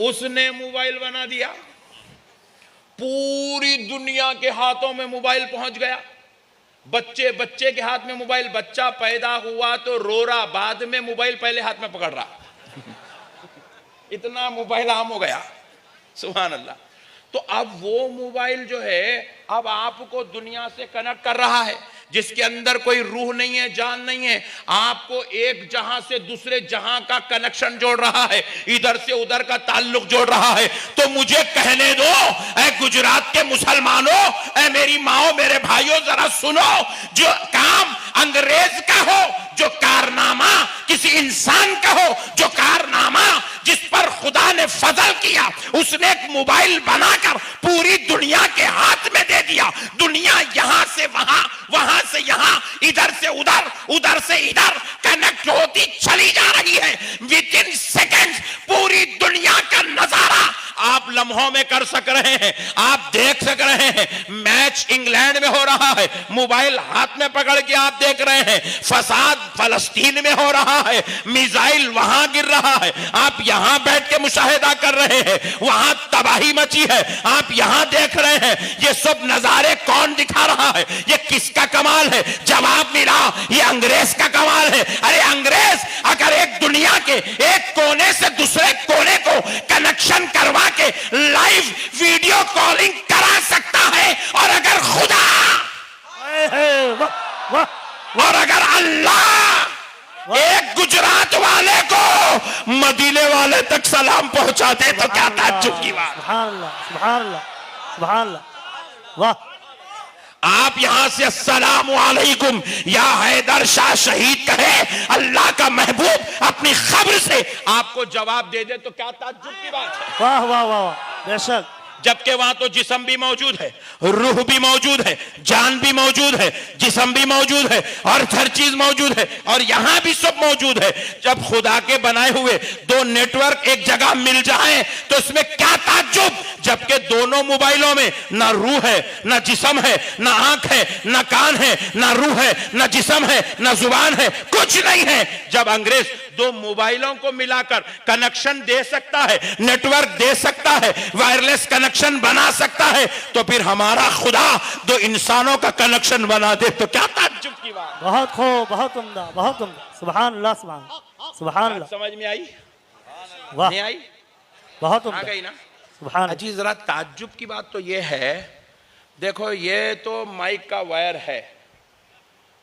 उसने मोबाइल बना दिया। पूरी दुनिया के हाथों में मोबाइल पहुंच गया। बच्चे बच्चे के हाथ में मोबाइल, बच्चा पैदा हुआ तो रो रहा, बाद में मोबाइल पहले हाथ में पकड़ रहा। इतना मोबाइल आम हो गया। सुभान अल्लाह। तो अब वो मोबाइल जो है, अब आपको दुनिया से कनेक्ट कर रहा है, जिसके अंदर कोई रूह नहीं है, जान नहीं है, आपको एक जहां से दूसरे जहां का कनेक्शन जोड़ रहा है, इधर से उधर का ताल्लुक जोड़ रहा है। तो मुझे कहने दो, ऐ गुजरात के मुसलमानों, ऐ मेरी माओ, मेरे भाइयों, जरा सुनो, जो काम अंग्रेज का हो, जो कारनामा किसी इंसान का हो, जो कारनामा जिस पर खुदा ने फजल किया, उसने एक मोबाइल बनाकर पूरी दुनिया के हाथ में दे दिया। दुनिया यहां से वहां, वहां से यहां, इधर से उधर, उधर से इधर कनेक्ट होती चली जा रही है। विद इन सेकेंड पूरी दुनिया का नजारा आप लम्हों में कर सक रहे हैं, आप देख सक रहे हैं। मैच इंग्लैंड में हो रहा है, मोबाइल हाथ में पकड़ के आप देख रहे हैं। फसाद फलस्तीन में हो रहा है, मिसाइल वहां गिर रहा है, आप यहां बैठ के मुशाहिदा कर रहे हैं। वहां तबाही मची है, आप यहां देख रहे हैं। ये सब नजारे कौन दिखा रहा है? ये किसका कमाल है? जवाब मिला, ये अंग्रेज का कमाल है। अरे अंग्रेज अगर एक दुनिया के एक कोने से दूसरे कोने को कनेक्शन करवा के लाइव वीडियो कॉलिंग करा सकता है, और अगर खुदा और अगर अल्लाह एक गुजरात वाले को मदीने वाले तक सलाम पहुंचा दे, तो क्या ताज्जुब की बात। सुभान अल्लाह, सुभान अल्लाह, सुभान अल्लाह, वाह। आप यहां से अस्सलामु अलैकुम या हैदर शाह शहीद कहे, अल्लाह का महबूब अपनी खबर से आपको जवाब दे दे, तो क्या ताज्जुब की बात है। वाह वाह वाह वाह, बेशक। जबकि वहां तो जिस्म भी मौजूद है, रूह भी मौजूद है, जान भी मौजूद है, जिस्म भी मौजूद है, और हर चीज मौजूद है, और यहां भी सब मौजूद है। जब खुदा के बनाए हुए दो नेटवर्क एक जगह मिल जाएं, तो इसमें क्या ताज्जुब। जबकि दोनों मोबाइलों में ना रूह है, ना जिस्म है, ना आंख है, ना कान है, ना रूह है, ना जिस्म है, ना जुबान है, कुछ नहीं है। जब अंग्रेज दो मोबाइलों को मिलाकर कनेक्शन दे सकता है, नेटवर्क दे सकता है, वायरलेस कनेक्शन बना सकता है, तो फिर हमारा खुदा दो इंसानों का कनेक्शन बना दे, तो क्या ताज्जुब की बात। बहुत खूब, बहुत उम्दा, बहुत उम्दा। सुभान अल्लाह, सुभान, सुभान अल्लाह। समझ में आई? वाह, नहीं आई? बहुत आ उम्दा। गई ना? सुभान। अजी जरा ताज्जुब की बात तो ये है, देखो ये तो माइक का वायर है,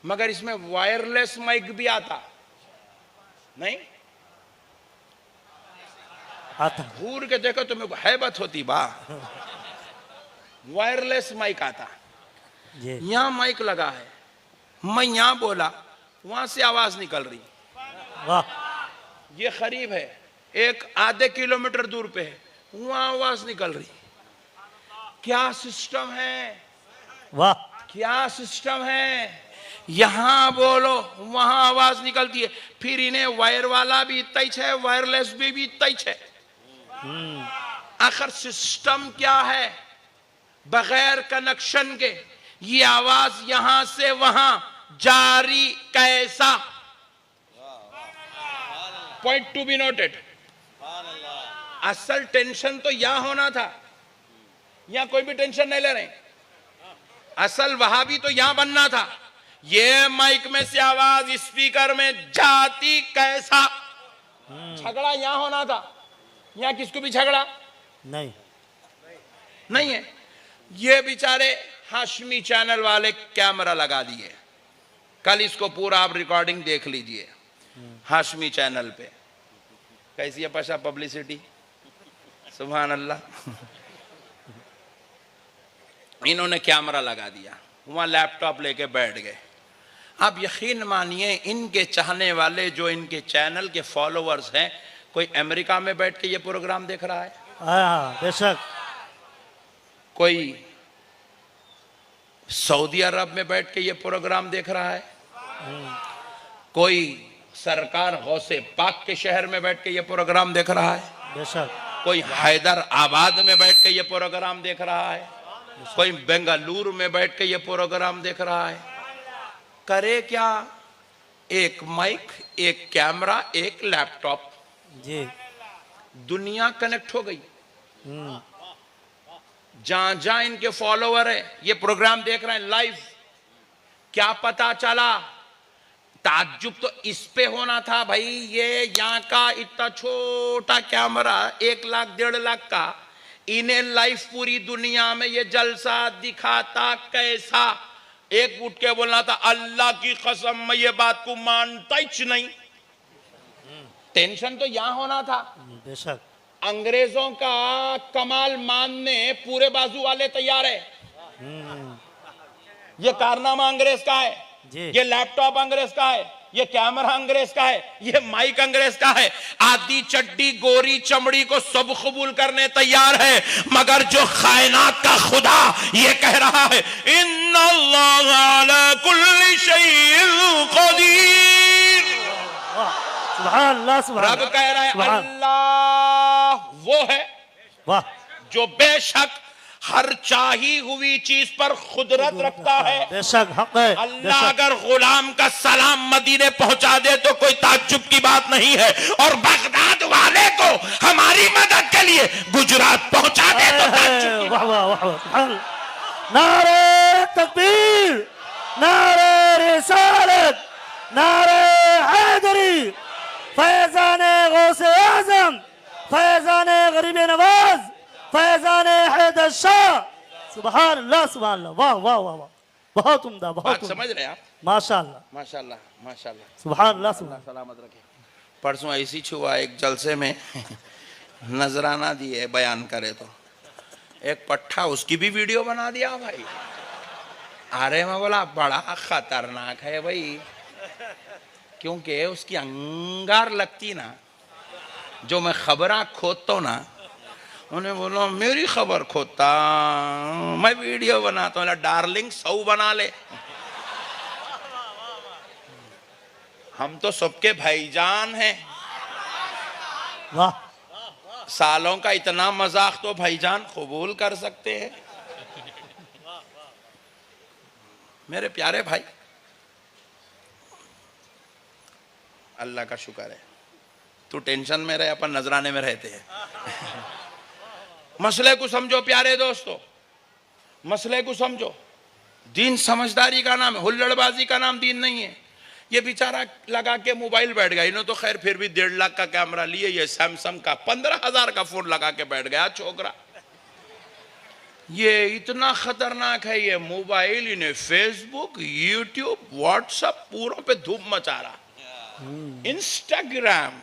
मगर इसमें वायरलेस माइक भी आता नहीं? आता घूर के देखो तुम्हें हैबत होती बा। वायरलेस माइक आता, जी। यहां माइक लगा है, मैं यहां बोला, वहां से आवाज निकल रही। वाह, ये करीब है, एक आधे किलोमीटर दूर पे है, वहां आवाज निकल रही। क्या सिस्टम है, वाह, क्या सिस्टम है। यहां बोलो, वहां आवाज निकलती है। फिर इन्हें वायर वाला भी इतना ही है, वायरलेस भी इतना ही है। आखिर सिस्टम क्या है? बगैर कनेक्शन के ये आवाज यहां से वहां जारी कैसा? Point to be noted. असल टेंशन तो यहां होना था, यहां कोई भी टेंशन नहीं ले रहे। असल वहां भी तो यहां बनना था। ये माइक में से आवाज स्पीकर में जाती कैसा? झगड़ा यहां होना था। यहां किसको भी झगड़ा नहीं है। ये बेचारे हाशमी चैनल वाले कैमरा लगा दिए। कल इसको पूरा आप रिकॉर्डिंग देख लीजिए हाशमी चैनल पे। कैसी है पाशा पब्लिसिटी, सुभान अल्लाह। इन्होंने कैमरा लगा दिया, वहां लैपटॉप लेके बैठ गए। आप यकीन मानिए इनके चाहने वाले जो इनके चैनल के फॉलोअर्स हैं, कोई अमेरिका में बैठ के ये प्रोग्राम देख रहा है, बेशक, कोई सऊदी अरब में बैठ के ये प्रोग्राम देख रहा है, कोई सरकार गौसे पाक के शहर में बैठ के ये प्रोग्राम देख रहा है, बेशक, कोई हैदराबाद में बैठ के ये प्रोग्राम देख रहा है, कोई बेंगलुरु में बैठ के ये प्रोग्राम देख रहा है। करे क्या? एक माइक, एक कैमरा, एक लैपटॉप, जी, दुनिया कनेक्ट हो गई। जहां जहां इनके फॉलोअर है ये प्रोग्राम देख रहे हैं लाइव। क्या पता चला? ताज्जुब तो इस पे होना था भाई, ये यहाँ का इतना छोटा कैमरा 1 लाख 1.5 लाख का, इन्हें लाइव पूरी दुनिया में ये जलसा दिखाता कैसा? एक उठ के बोलना था अल्लाह की कसम मैं ये बात को मानता ही नहीं। टेंशन तो यहां होना था। बेशक, अंग्रेजों का कमाल मानने पूरे बाजू वाले तैयार है। ये कारनामा अंग्रेज का है, ये लैपटॉप अंग्रेज का है, ये कैमरा अंग्रेज का है, ये माइक अंग्रेज का है। आधी चड्डी गोरी चमड़ी को सब कबूल करने तैयार है, मगर जो कायनात का खुदा ये कह रहा है इन्नल्लाह अला कुल्ली शैइन कदीर। सुभान अल्लाह, सुभान रब कह रहा है अल्लाह वो है वाह, जो बेशक हर चाही हुई चीज पर कुदरत रखता है। बेशक, हक है। अल्लाह अगर गुलाम का सलाम मदीने पहुंचा दे तो कोई ताज्जुब की बात नहीं है, और बगदाद वाले को हमारी मदद के लिए गुजरात पहुंचा दे तो ताज्जुब की वाह वाह वाह, नारे तकबीर, नारे रिसालत, नारे हैदरी, फैजाने गौसे आजम, फैजाने गरीब नवाज, फैजाने हैदर शाह। सुभान अल्लाह, सुभान अल्लाह, वाह वाह वाह वाह, बहुत उम्दा, बहुत बात समझ रहे हैं आप? माशाअल्लाह, माशाअल्लाह, माशाअल्लाह, सुभान अल्लाह, सुभान सलामत रखे। परसों ऐसी छुआ एक जलसे में नजराना दिए बयान करे तो एक पट्ठा उसकी भी वीडियो बना दिया भाई। अरे मैं बोला बड़ा खतरनाक है भाई, क्योंकि उसकी अंगार लगती ना, जो मैं खबरा खोदता ना, उन्हें बोलो मेरी खबर खोदता, मैं वीडियो बनाता हूँ। डार्लिंग 100 बना ले, हम तो सबके भाईजान हैं। वाह, सालों का इतना मजाक तो भाईजान कबूल कर सकते हैं। मेरे प्यारे भाई, अल्लाह का शुक्र है तू टेंशन में रहे, अपन नजराने में रहते हैं। मसले को समझो प्यारे दोस्तों, मसले को समझो। दीन समझदारी का नाम है, हुल्लड़बाजी का नाम दीन नहीं है। ये बेचारा लगा के मोबाइल बैठ गया, इन्होंने तो खैर फिर भी 1.5 लाख का कैमरा लिए, ये सैमसंग का 15,000 का फोन लगा के बैठ गया छोकरा। ये इतना खतरनाक है ये मोबाइल, इन्हें फेसबुक, यूट्यूब, व्हाट्सएप पूरों पे धूम मचा रहा। इंस्टाग्राम,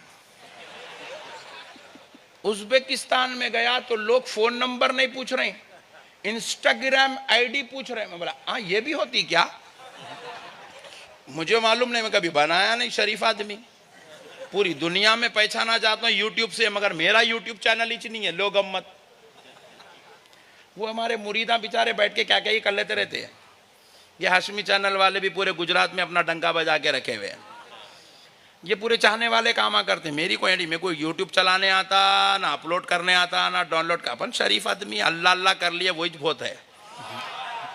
उज्बेकिस्तान में गया तो लोग फोन नंबर नहीं पूछ रहे, इंस्टाग्राम आईडी पूछ रहे हैं। मैं बोला हाँ ये भी होती क्या? मुझे मालूम नहीं, मैं कभी बनाया नहीं, शरीफ आदमी। पूरी दुनिया में पहचाना जाता हूँ यूट्यूब से, मगर मेरा यूट्यूब चैनल ही नहीं है, लोग अम्मत। वो हमारे मुरीदा बेचारे बैठ के क्या क्या ही कर लेते रहते हैं। ये हाशमी चैनल वाले भी पूरे गुजरात में अपना डंका बजा के रखे हुए हैं। ये पूरे चाहने वाले काम करते, मेरी कोई मेरे को यूट्यूब चलाने आता ना, अपलोड करने आता ना, डाउनलोड का। अपन शरीफ आदमी अल्लाह अल्लाह कर लिया वही बहुत है,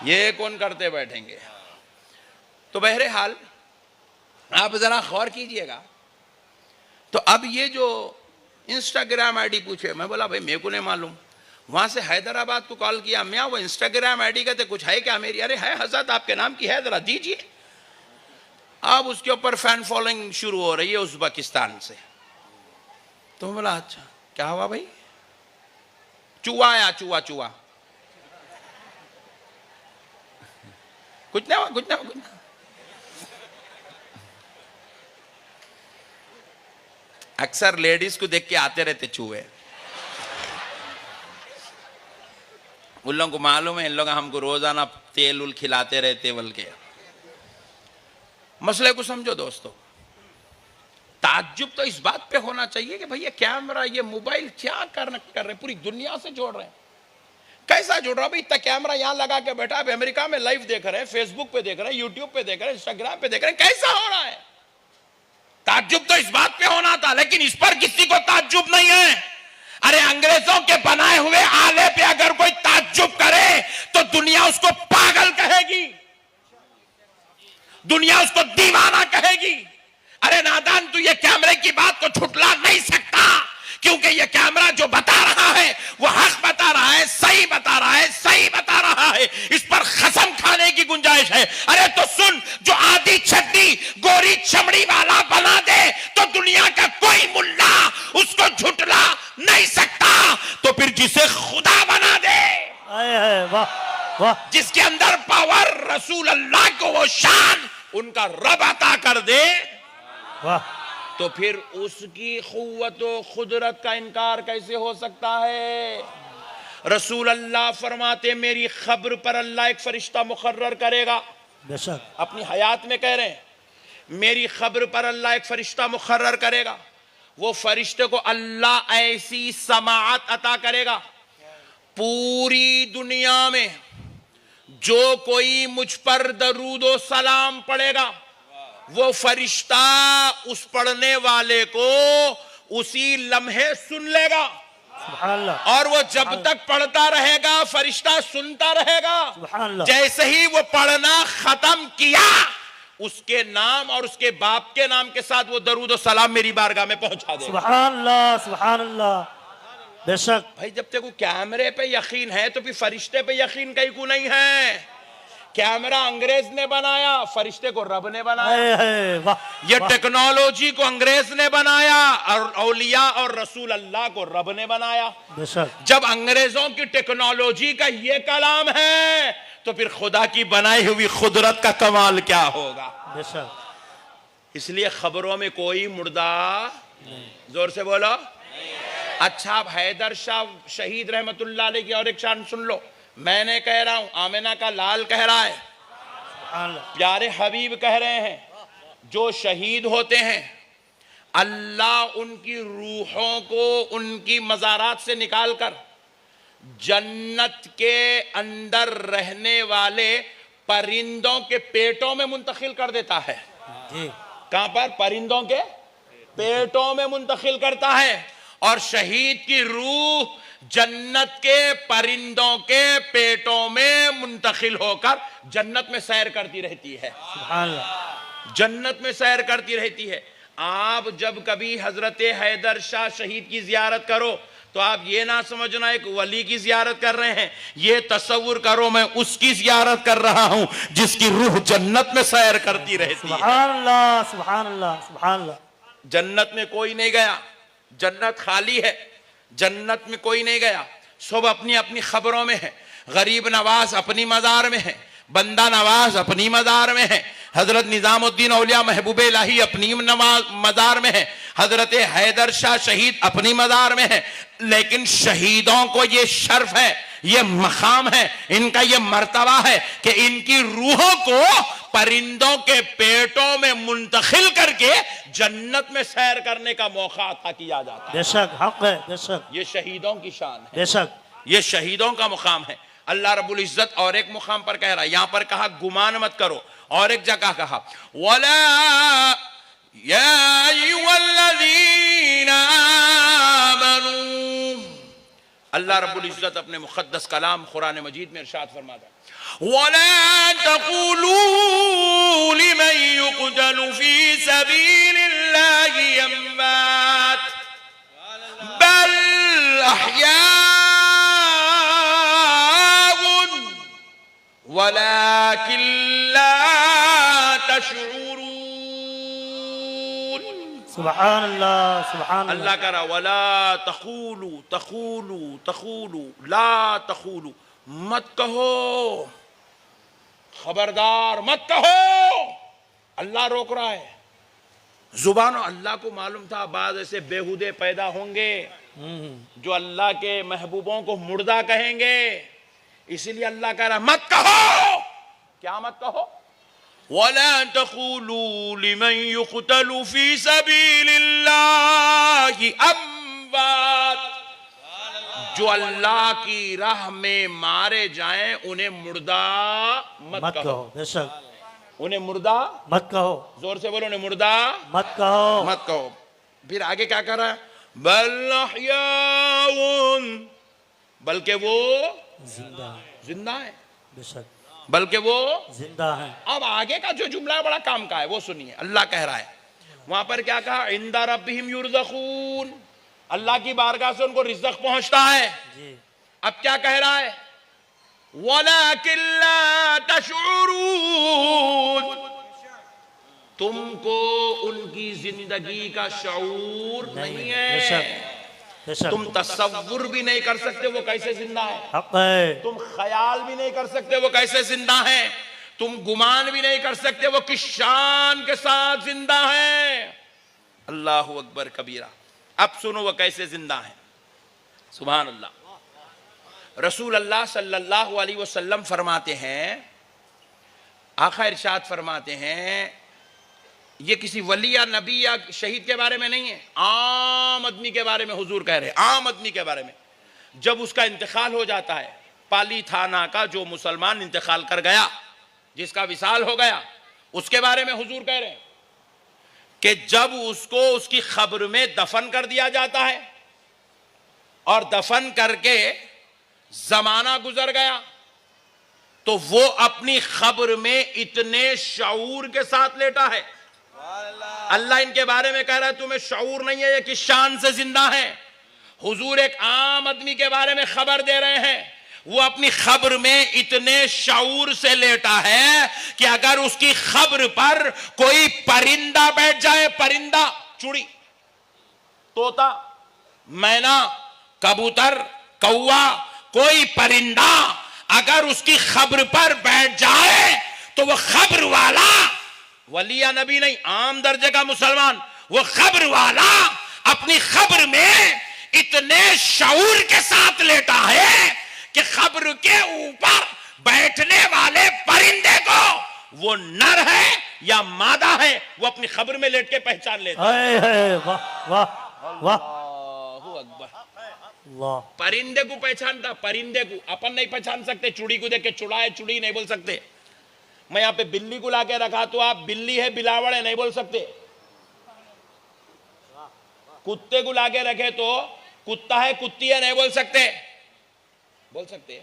ये कौन करते बैठेंगे। तो बहरहाल आप जरा गौर कीजिएगा। तो अब ये जो इंस्टाग्राम आईडी पूछे, मैं बोला भाई मेरे को नहीं मालूम। वहां से हैदराबाद को कॉल किया, मैं वो इंस्टाग्राम आईडी कहते कुछ है क्या मेरी? अरे है हजरत, आपके नाम की है, जरा दीजिए। अब उसके ऊपर फैन फॉलोइंग शुरू हो रही है उज्बेकिस्तान से। तो बोला अच्छा क्या हुआ भाई? चूहा आया, चूहा चूहा। कुछ ना हुआ, कुछ ना हुआ, कुछ ना। अक्सर लेडीज को देख के आते रहते चूहे। उन लोगों को मालूम है इन लोग हमको रोजाना तेल उल खिलाते रहते, बल्कि मसले को समझो दोस्तों। ताज्जुब तो इस बात पे होना चाहिए कि भैया कैमरा, ये मोबाइल क्या कर रहे, पूरी दुनिया से जोड़ रहे हैं। कैसा जोड़ रहा भाई? इतना कैमरा यहां लगा के बैठा, अब अमेरिका में लाइव देख रहे हैं, फेसबुक पे देख रहे हैं, यूट्यूब पे देख रहे हैं, इंस्टाग्राम पे देख रहे हैं, कैसा हो रहा है? ताज्जुब तो इस बात पे होना था, लेकिन इस पर किसी को ताज्जुब नहीं है। अरे अंग्रेजों के बनाए हुए आले पे अगर कोई ताज्जुब करे तो दुनिया उसको पागल कहेगी, दुनिया उसको दीवाना कहेगी। अरे नादान, तू ये कैमरे की बात को छुटला नहीं सकता, क्योंकि ये कैमरा जो बता रहा है वो हक बता रहा है, सही बता रहा है, सही बता रहा है। इस पर कसम खाने की गुंजाइश है। अरे तो सुन, जो आधी चड्डी गोरी चमड़ी वाला बना दे तो दुनिया का कोई मुल्ला उसको झुटला नहीं सकता। तो फिर जिसे खुदा बना दे, वाह वाह, जिसके अंदर पावर, रसूल अल्लाह को वो शान उनका रब अता कर दे, वाह, तो फिर उसकी खुव्वत व खुदरत का इनकार कैसे हो सकता है? रसूल अल्लाह फरमाते मेरी खब्र पर अल्लाह एक फरिश्ता मुकर्रर करेगा। बेशक अपनी हयात में कह रहे हैं, मेरी खब्र पर अल्लाह एक फरिश्ता मुकर्रर करेगा। वो फरिश्ते को अल्लाह ऐसी समाअत अता करेगा, पूरी दुनिया में जो कोई मुझ पर दरूदो सलाम पढ़ेगा वो फरिश्ता उस पढ़ने वाले को उसी लम्हे सुन लेगा, सुभान अल्लाह। और वो जब तक पढ़ता रहेगा फरिश्ता सुनता रहेगा। सुभान अल्लाह। जैसे ही वो पढ़ना खत्म किया, उसके नाम और उसके बाप के नाम के साथ वो दरूद और सलाम मेरी बारगाह में पहुंचा देगा। सुभान अल्लाह, सुभान अल्लाह। बेशक भाई जब तक वो कैमरे पे यकीन है तो फिर फरिश्ते पे यकीन कहीं को नहीं है। कैमरा अंग्रेज ने बनाया, फरिश्ते को रब ने बनाया। वाह, ये टेक्नोलॉजी को अंग्रेज ने बनाया और औलिया और रसूल अल्लाह को रब ने बनाया। बेशक जब अंग्रेजों की टेक्नोलॉजी का ये कलाम है तो फिर खुदा की बनाई हुई खुदरत का कमाल क्या होगा? बेशक। इसलिए खबरों में कोई मुर्दा, जोर से बोलो। अच्छा, अब हैदर शाह शहीद रहमतुल्लाह अलैह की और एक शान सुन लो। मैंने कह रहा हूं, आमिना का लाल कह रहा है, प्यारे हबीब कह रहे हैं, जो शहीद होते हैं अल्लाह उनकी रूहों को उनकी मज़ारात से निकालकर जन्नत के अंदर रहने वाले परिंदों के पेटों में मुंतकिल कर देता है। कहां पर? परिंदों के पेटों में मुंतकिल करता है, और शहीद की रूह जन्नत के परिंदों के पेटों में मुंतकिल होकर जन्नत में सैर करती रहती है। जन्नत में सैर करती रहती है। आप जब कभी हजरत हैदर शाह शहीद की जियारत करो तो आप ये ना समझना एक वली की जियारत कर रहे हैं, ये तसव्वुर करो मैं उसकी जियारत कर रहा हूं जिसकी रूह जन्नत में सैर करती रहती है। सुभान अल्लाह, सुभान अल्लाह, सुभान अल्लाह। जन्नत में कोई नहीं गया, जन्नत खाली है, जन्नत में कोई नहीं गया, सब अपनी अपनी खबरों में है। गरीब नवाज अपनी मज़ार में है, बंदा नवाज अपनी मज़ार में है, हजरत निजामुद्दीन औलिया महबूब इलाही अपनी मज़ार में है, हजरत हैदर शाह शहीद अपनी मज़ार में है। लेकिन शहीदों को ये शर्फ है, ये मकाम है, इनका ये मर्तबा है कि इनकी रूहों को परिंदों के पेटों में मुंतकिल करके जन्नत में सैर करने का मौका अता किया जाता है। बेशक हक है, बेशक। ये शहीदों की शान है, बेशक ये शहीदों का मुकाम है। अल्लाह रब्बुल इज्जत और एक मुकाम पर कह रहा है, यहां पर कहा गुमान मत करो, और एक जगह कहा वला या अय्युहल्लज़ीना आमनू, अल्लाह रब्बुल इज्जत अपने मुक़द्दस कलाम कुरान मजीद में इरशाद फरमाता है, वला तक़ूलू लिमन युक़तलु फ़ी सबीलिल्लाहि अम्वात बल अहयाउन वलाकिन ला तशऊरून। सुभान अल्लाह, सुभान अल्लाह। अल्लाह कह रहा वला तखूलू तखूलू तखूलू ला तखूलू, मत कहो, खबरदार मत कहो। अल्लाह रोक रहा है। जुबान अल्लाह को मालूम था बाद ऐसे बेहुदे पैदा होंगे जो अल्लाह के महबूबों को मुर्दा कहेंगे, इसीलिए अल्लाह कह रहा मत कहो। क्या मत कहो? वला तक़ूलू लिमन युक़तलु फ़ी सबीलिल्लाहि अम्वात, जो अल्लाह की राह में मारे जाएं उन्हें मुर्दा मत कहो। बेशक, उन्हें मुर्दा मत कहो। जोर से बोलो, उन्हें मुर्दा मत कहो, मत कहो। फिर आगे क्या कर रहा है? बल अहयाउन, बल्कि वो जिंदा है। जिंदा है, बेशक बल्कि वो जिंदा है। अब आगे का जो जुमला है बड़ा काम का है, वो सुनिए। अल्लाह कह रहा है वहां पर क्या कहा? इंदा रब्बिहिम युरज़क़ून, अल्लाह की बारगाह से उनको रिज़्क़ पहुंचता है जी। अब क्या कह रहा है? वलाकिन ला तशऊरून, तुमको उनकी जिंदगी का शऊर नहीं है। बेशक, बेशक। तुम तसव्वुर भी नहीं कर सकते वो कैसे जिंदा है, हक है। तुम ख्याल भी नहीं कर सकते वो कैसे जिंदा है, तुम गुमान भी नहीं कर सकते वो किस शान के साथ जिंदा है। अल्लाह अकबर कबीरा। अब सुनो वो कैसे जिंदा है। सुभान अल्लाह। रसूल अल्लाह सल्लल्लाहु अलैहि वसल्लम फरमाते हैं, आका इरशाद फरमाते हैं, ये किसी वली या नबी या शहीद के बारे में नहीं है, आम आदमी के बारे में हुजूर कह रहे हैं। आम आदमी के बारे में जब उसका इंतकाल हो जाता है, पाली थाना का जो मुसलमान इंतकाल कर गया, जिसका विसाल हो गया, उसके बारे में हुजूर कह रहे हैं कि जब उसको उसकी खब्र में दफन कर दिया जाता है और दफन करके जमाना गुजर गया, तो वो अपनी खब्र में इतने शऊर के साथ लेटा है। अल्लाह इनके बारे में कह रहा है तुम्हें शऊर नहीं है, ये किस शान से जिंदा है। हुजूर एक आम आदमी के बारे में खबर दे रहे हैं, वो अपनी खब्र में इतने शऊर से लेटा है कि अगर उसकी खब्र पर कोई परिंदा बैठ जाए, परिंदा, चूड़ी, तोता, मैना, कबूतर, कौवा, कोई परिंदा अगर उसकी खब्र पर बैठ जाए तो वो खब्र वाला, वली या नबी नहीं, आम दर्जे का मुसलमान, वो खब्र वाला अपनी खब्र में इतने शऊर के साथ लेटा है कि खब्र के ऊपर बैठने वाले परिंदे को वो नर है या मादा है वो अपनी खब्र में लेट के पहचान लेता है। वाह वाह वाह, अल्लाहु अकबर। वाह। परिंदे को पहचानता, परिंदे को अपन नहीं पहचान सकते। चुड़ी को देख के चुड़ा है, चुड़ी नहीं बोल सकते। मैं यहाँ पे बिल्ली को लाके रखा तो आप बिल्ली है बिलावड़ है नहीं बोल सकते। कुत्ते को लाके रखे तो कुत्ता है कुत्ती है नहीं बोल सकते। बोल सकते?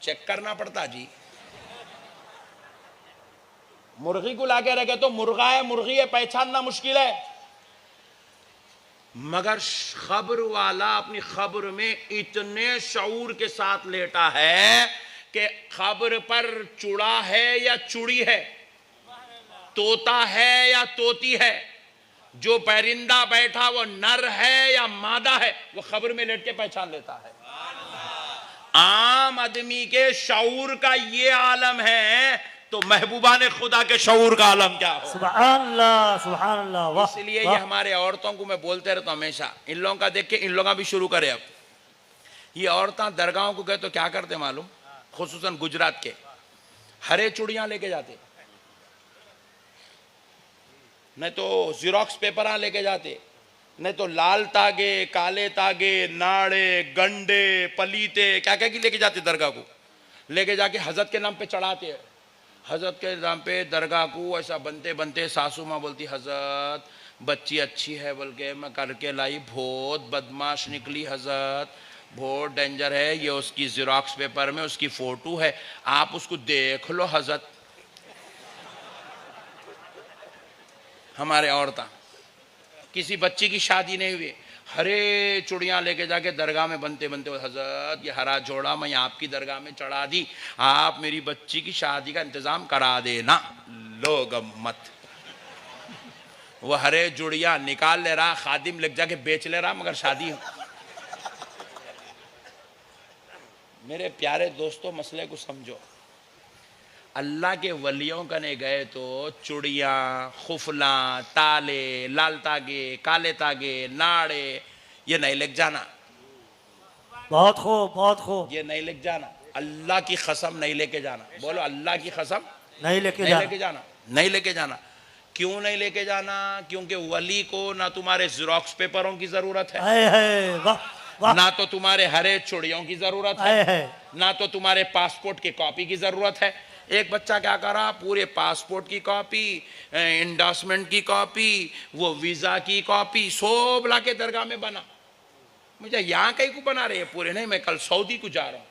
चेक करना पड़ता जी। मुर्गी को लाके रखे तो मुर्गा है मुर्गी है पहचानना मुश्किल है। मगर खबर वाला अपनी खबर में इतने शऊर के साथ लेटा है कि खबर पर चूड़ा है या चूड़ी है, तोता है या तोती है, जो परिंदा बैठा वो नर है या मादा है, वो खबर में लेट के पहचान लेता है। आम आदमी के शऊर का ये आलम है तो महबूबा ने खुदा के शऊर का आलम क्या हो। सुभान अल्लाह, सुभान अल्लाह। वाह। इसलिए ये हमारे औरतों को मैं बोलते रहता हूं हमेशा, इन लोगों का देख के इन लोगों का भी शुरू करें। अब ये औरतें दरगाहों को गए तो क्या करते मालूम, खुसूसन गुजरात के, हरे चूड़ियां लेके जाते, नहीं तो जीरोक्स पेपर लेके जाते, नहीं तो लाल तागे, काले तागे, नाड़े, गंडे, पलीते, क्या क्या की लेके जाते दरगाह को, लेके जाके हजरत के नाम पे चढ़ाते हैं। हजरत के नाम पे दरगाह को ऐसा बनते बनते सासू माँ बोलती हजरत बच्ची अच्छी है बोल के मैं करके लाई, बहुत बदमाश निकली हजरत, बहुत डेंजर है, ये उसकी जेरोक्स पेपर में उसकी फोटो है, आप उसको देख लो हजरत। हमारे औरतें किसी बच्ची की शादी नहीं हुई, हरे चूड़ियाँ लेके जाके दरगाह में बनते बनते हजरत ये हरा जोड़ा मैं आपकी दरगाह में चढ़ा दी, आप मेरी बच्ची की शादी का इंतजाम करा देना। लोग मत, वो हरे जुड़िया निकाल ले रहा, खादिम लेके जाके बेच ले रहा, मगर शादी हो। मेरे प्यारे दोस्तों मसले को समझो, अल्लाह के वलियों कने गए तो चूड़ियाँ, खुफला, ताले, लाल तागे, काले तागे, नाड़े ये नहीं लेके जाना, बहुत खूब, बहुत खूब। ये नहीं लेके जाना, अल्लाह की कसम नहीं लेके जाना। बोलो अल्लाह की कसम नहीं लेके नहीं जाना। लेके जाना, नहीं लेके जाना। क्यों नहीं लेके जाना? क्योंकि वली को ना तुम्हारे जेरोक्स पेपरों की जरूरत है, है वाह वाह, ना तो तुम्हारे हरे चूड़ियों की जरूरत है, ना तो तुम्हारे पासपोर्ट की कॉपी की जरूरत है। एक बच्चा क्या करा, पूरे पासपोर्ट की कॉपी, इंडोर्समेंट की कॉपी, वो वीजा की कॉपी सब ला के दरगाह में बना। मुझे यहाँ कहीं को बना रहे पूरे, नहीं मैं कल सऊदी को जा रहा हूँ।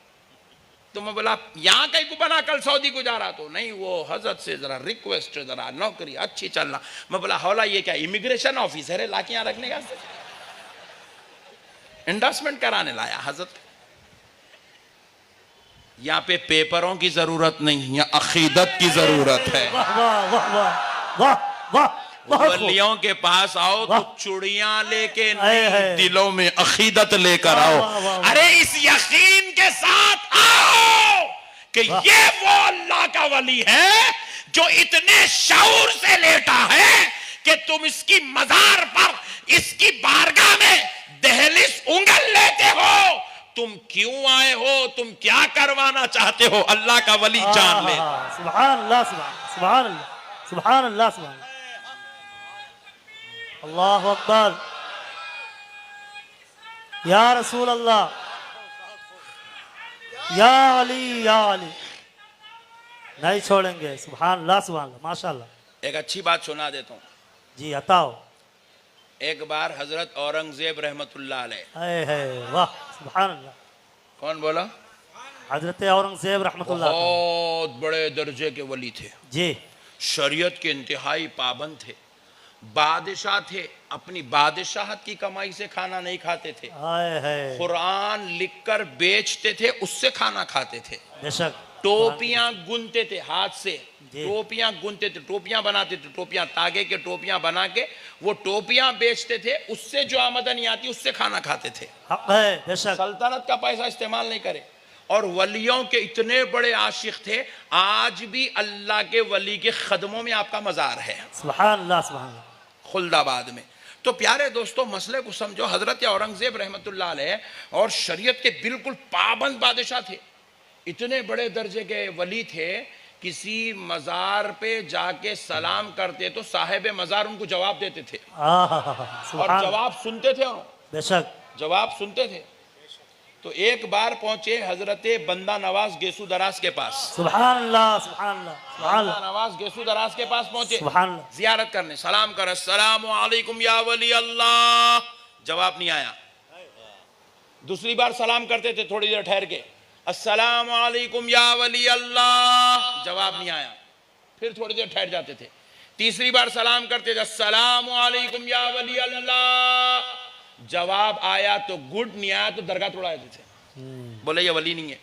तो मैं बोला यहाँ कहीं को बना, कल सऊदी को जा रहा, तो नहीं वो हजरत से जरा रिक्वेस्ट, जरा नौकरी अच्छी चलना। मैं बोला हौला ये क्या इमिग्रेशन ऑफिसर है लाके यहाँ रखने का? इंडोर्समेंट कराने लाया हजरत। यहाँ पे पेपरों की जरूरत नहीं, यहाँ अकीदत की जरूरत है। वाह वाह वाह वाह वाह वाह, बहुत खूब। वलियों के पास आओ तो वाह। चूड़ियां लेके है। नहीं, दिलों में अकीदत लेकर वाह, आओ। वाह, वाह, वाह। अरे इस यकीन के साथ आओ कि वाह। ये वो अल्लाह का वली है जो इतने शऊर से लेटा है कि तुम इसकी मजार पर, इसकी बारगाह में दहलीज उंगल लेते हो। तुम क्यों आए हो, तुम क्या करवाना चाहते हो, अल्लाह का वली जान ले। सुभान अल्लाह, सुभान अल्लाह, सुभान अल्लाह, सुभान अल्लाह अकबर, या रसूल अल्लाह, या अली, या अली, नहीं छोड़ेंगे। सुभान अल्लाह, सुभान अल्लाह, माशाअल्लाह। एक अच्छी बात सुना देता हूँ। जी बताओ। एक बार हजरत औरंगजेब रहमतुल्लाह अलैह, है वाह, सुभान अल्लाह। कौन बोला? हजरत औरंगजेब रहमतुल्लाह अलैह। बहुत बड़े दर्जे के वली थे जी, शरीयत के इंतहाई पाबंद थे, बादशाह थे, अपनी बादशाहत की कमाई से खाना नहीं खाते थे, है कुरान लिखकर बेचते थे, उससे खाना खाते थे, बेशक। टोपियां गुनते थे हाथ से, जी। टोपियां गुनते थे, टोपियां बनाते थे, टोपियां तागे के टोपियां बना के वो टोपियां बेचते थे, उससे जो आमदनी आती उससे खाना खाते थे। हक है, बेशक। सल्तनत का पैसा इस्तेमाल नहीं करे। और वलियों के इतने बड़े आशिक थे, आज भी अल्लाह के वली के खदमों में आपका मजार है, सुभान अल्लाह, सुभान अल्लाह। खुल्दाबाद में। तो प्यारे दोस्तों मसले को समझो, हजरत औरंगजेब रहमतुल्लाह अलैह और शरीयत के बिल्कुल पाबंद बादशाह थे, इतने बड़े दर्जे के वली थे, किसी मजार पे जाके सलाम करते तो साहिब मजार उनको जवाब देते थे, और सुभान, जवाब सुनते थे, बेशक। जवाब सुनते थे। तो एक बार पहुंचे हजरत बंदा नवाज गेसू दराज के पास, सुभान अल्लाह, सुभान अल्लाह, सुभान बंदा अल्लाह, नवाज गेसू दराज के पास पहुंचे सुभान अल्लाह। जियारत करने, सलाम कर, अस्सलाम वालेकुम या वली अल्लाह, जवाब नहीं आया। दूसरी बार सलाम करते थे, थोड़ी देर ठहर के, अस्सलाम वालेकुम या वली अल्लाह, जवाब नहीं आया, फिर थोड़ी देर ठहर जाते थे। तीसरी बार सलाम करते थे, अस्सलाम वालेकुम या वली अल्लाह, जवाब आया तो गुड, नहीं आया तो दरगाह तोड़ा देते थे, बोले ये वली नहीं है।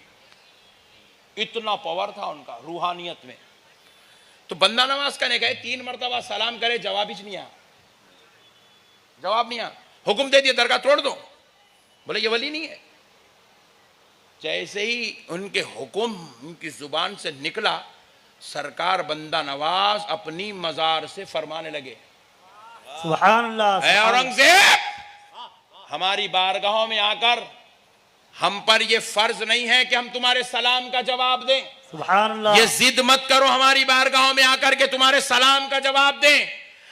इतना पावर था उनका रूहानियत में। तो बंदा नवाज का ने कहे 3 मरतबा सलाम करे, जवाब ही नहीं आया, जवाब नहीं आया, हुक्म दे दिया दरगाह तोड़ दो, बोले ये वली नहीं है। जैसे ही उनके हुक्म उनकी जुबान से निकला, सरकार बंदा नवाज अपनी मजार से फरमाने लगे, सुभान अल्लाह, ऐ औरंगजेब, हमारी बारगाहों में आकर हम पर यह फर्ज नहीं है कि हम तुम्हारे सलाम का जवाब दें, सुभान अल्लाह, ये जिद मत करो हमारी बारगाहों में आकर के तुम्हारे सलाम का जवाब दें,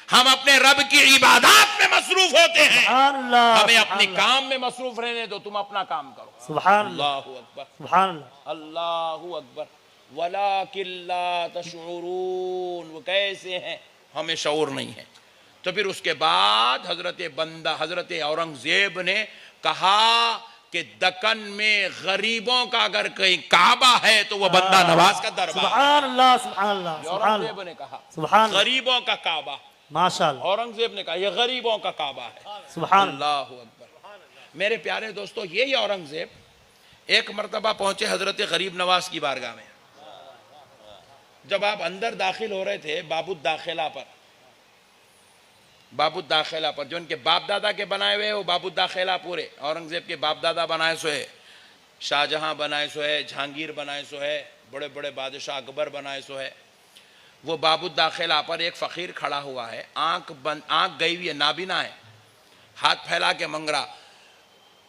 हम अपने रब की इबादत में मसरूफ होते हैं, सुभान अल्लाह, हमें सुभान अपने अल्लाह, काम में मसरूफ रहने दो, तुम अपना काम करो। सुभान अल्लाह, अल्लाहू अकबर, सुभान अल्लाह। अल्लाहू अकबर। वलाकिल्ला तशऊरून, वो कैसे हैं हमें शऊर नहीं है। तो फिर उसके बाद हजरत औरंगजेब ने कहा कि दक्कन में गरीबों का अगर कहीं काबा है तो वह बंदा नवाज का दरबार। सुभान अल्लाह, सुभान अल्लाह, सुभान औरंगजेब ने कहा सुभान अल्लाह। गरीबों का काबा, माशाअल्लाह, औरंगजेब ने कहा यह गरीबों का काबा है। सुभान अल्लाह अकबर। मेरे प्यारे दोस्तों, यही औरंगजेब एक मर्तबा पहुंचे हजरत गरीब नवाज की बारगाह में। जब आप अंदर दाखिल हो रहे थे बाबुद दाखिला पर जो इनके बाप दादा के बनाए हुए वो बाबुद दाखिला पूरे औरंगजेब के बाप दादा बनाए सो है, शाहजहां बनाए सो है, जहांगीर बनाए सो है, बड़े बड़े बादशाह अकबर बनाए सो है। वो बाबुद दाखिला पर एक फकीर खड़ा हुआ है, आंख गई हुई है, नाबिना है, हाथ फैला के मंगरा,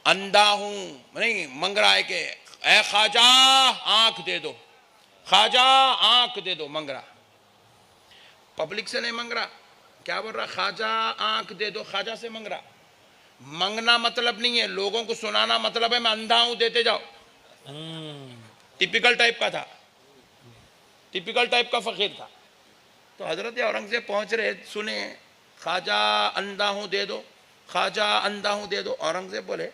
अंधा हूं नहीं, मंगरा है कि ए ख्वाजा आंख दे दो, ख्वाजा आंख दे दो, मंगरा। पब्लिक से नहीं मंगरा, क्या बोल रहा, ख्वाजा आंख दे दो, ख्वाजा से मंगरा। मंगना मतलब नहीं है, लोगों को सुनाना मतलब है मैं अंधा हूं देते जाओ। टिपिकल टाइप का था, टिपिकल टाइप का फकीर था। तो हजरत औरंगजेब पहुंच रहे, सुने ख्वाजा अंधा हूं दे दो, ख्वाजा अंधा हूं दे दो। औरंगजेब बोले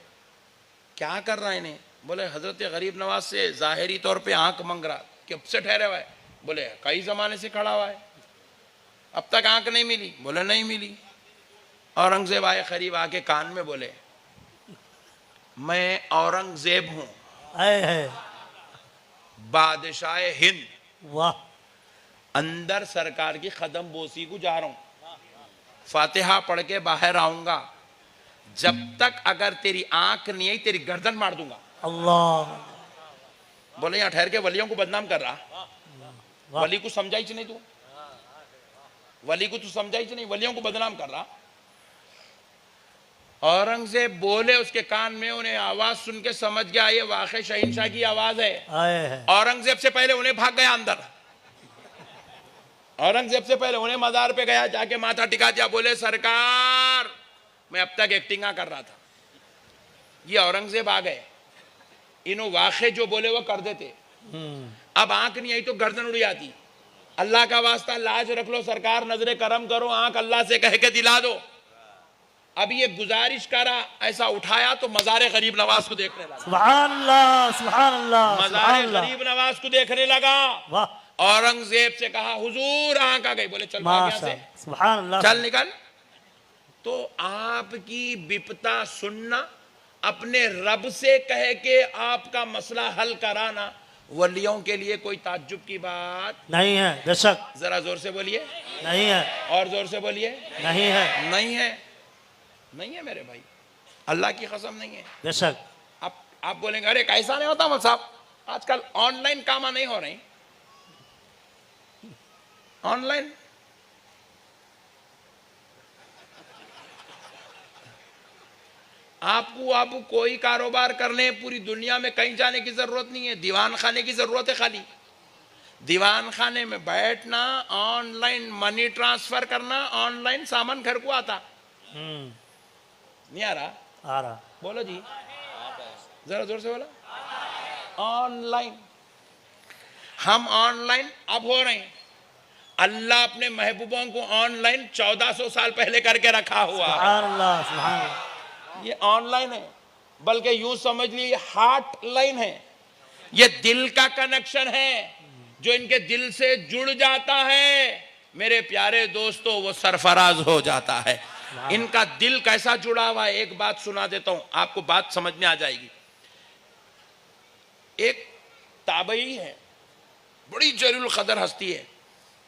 क्या कर रहा है इन्हें? बोले हजरत गरीब नवाज से जाहिरी तौर पे आंख मंग रहा, कब से ठहरे हुआ है? बोले कई जमाने से खड़ा हुआ है, अब तक आंख नहीं मिली? बोले नहीं मिली। औरंगजेब आए करीब, आके कान में बोले मैं औरंगजेब हूं, है बादशाह हिंद, वाह, अंदर सरकार की कदम बोसी को जा रहा हूं, फातिहा पढ़ के बाहर आऊंगा, जब तक अगर तेरी आंख नहीं आई तेरी गर्दन मार दूंगा। अल्लाह। बोले यहां ठहर के वलियों को बदनाम कर रहा, वाह। वली को समझाई नहीं तू, वली को तू समझाई नहीं, वलियों को बदनाम कर रहा। औरंगजेब बोले उसके कान में, उन्हें आवाज सुन के समझ गया ये वाकई शहंशाह की आवाज है। औरंगजेब से पहले उन्हें भाग गया अंदर, औरंगजेब से पहले उन्हें मजार पे गया, जाके माथा टिका दिया, बोले सरकार मैं अब तक एक्टिंग कर रहा था, ये औरंगजेब आ गए, इन्हों वाक़े जो बोले वो कर देते, अब आंख नहीं आई तो गर्दन उड़ जाती। अल्लाह का वास्ता लाज रख लो सरकार, नजरे करम करो, आंख अल्लाह से कह के दिला दो। अब ये गुजारिश करा, ऐसा उठाया तो मज़ारे गरीब नवाज को देखने लगा। सुभान अल्लाह, सुभान अल्लाह, मज़ारे गरीब नवाज को देखने लगा। वाह। औरंगजेब से कहा हुजूर आंख आ गई, बोले चल भाग यहाँ से, सुभान अल्लाह, चल निकल। तो आपकी विपता सुनना, अपने रब से कह के आपका मसला हल कराना वलियों के लिए कोई ताज्जुब की बात नहीं है, बेशक जरा जोर से बोलिए, नहीं है, और जोर से बोलिए, नहीं है, नहीं है, नहीं है मेरे भाई, अल्लाह की कसम नहीं है। बेशक। आप बोलेंगे अरे कैसा नहीं होता मौलवी साहब, आजकल ऑनलाइन काम नहीं हो रही, ऑनलाइन आपको अब कोई कारोबार करने पूरी दुनिया में कहीं जाने की जरूरत नहीं है, दीवान खाने की जरूरत है, खाली दीवान खाने में बैठना, ऑनलाइन मनी ट्रांसफर करना, ऑनलाइन सामान घर को आता। नहीं आ रहा? आ रहा। बोलो जी, जरा जोर से बोलो। ऑनलाइन, हम ऑनलाइन अब हो रहे हैं। अल्लाह अपने महबूबों को ऑनलाइन 1400 साल पहले करके रखा हुआ है। सुभान अल्लाह, सुभान अल्लाह। ये ऑनलाइन है, बल्कि यूं समझ लीजिए हार्ट लाइन है, ये दिल का कनेक्शन है, जो इनके दिल से जुड़ जाता है मेरे प्यारे दोस्तों वो सरफराज हो जाता है। इनका दिल कैसा जुड़ा हुआ है, एक बात सुना देता हूं, आपको बात समझ में आ जाएगी। एक ताबई है, बड़ी जलील कदर हस्ती है,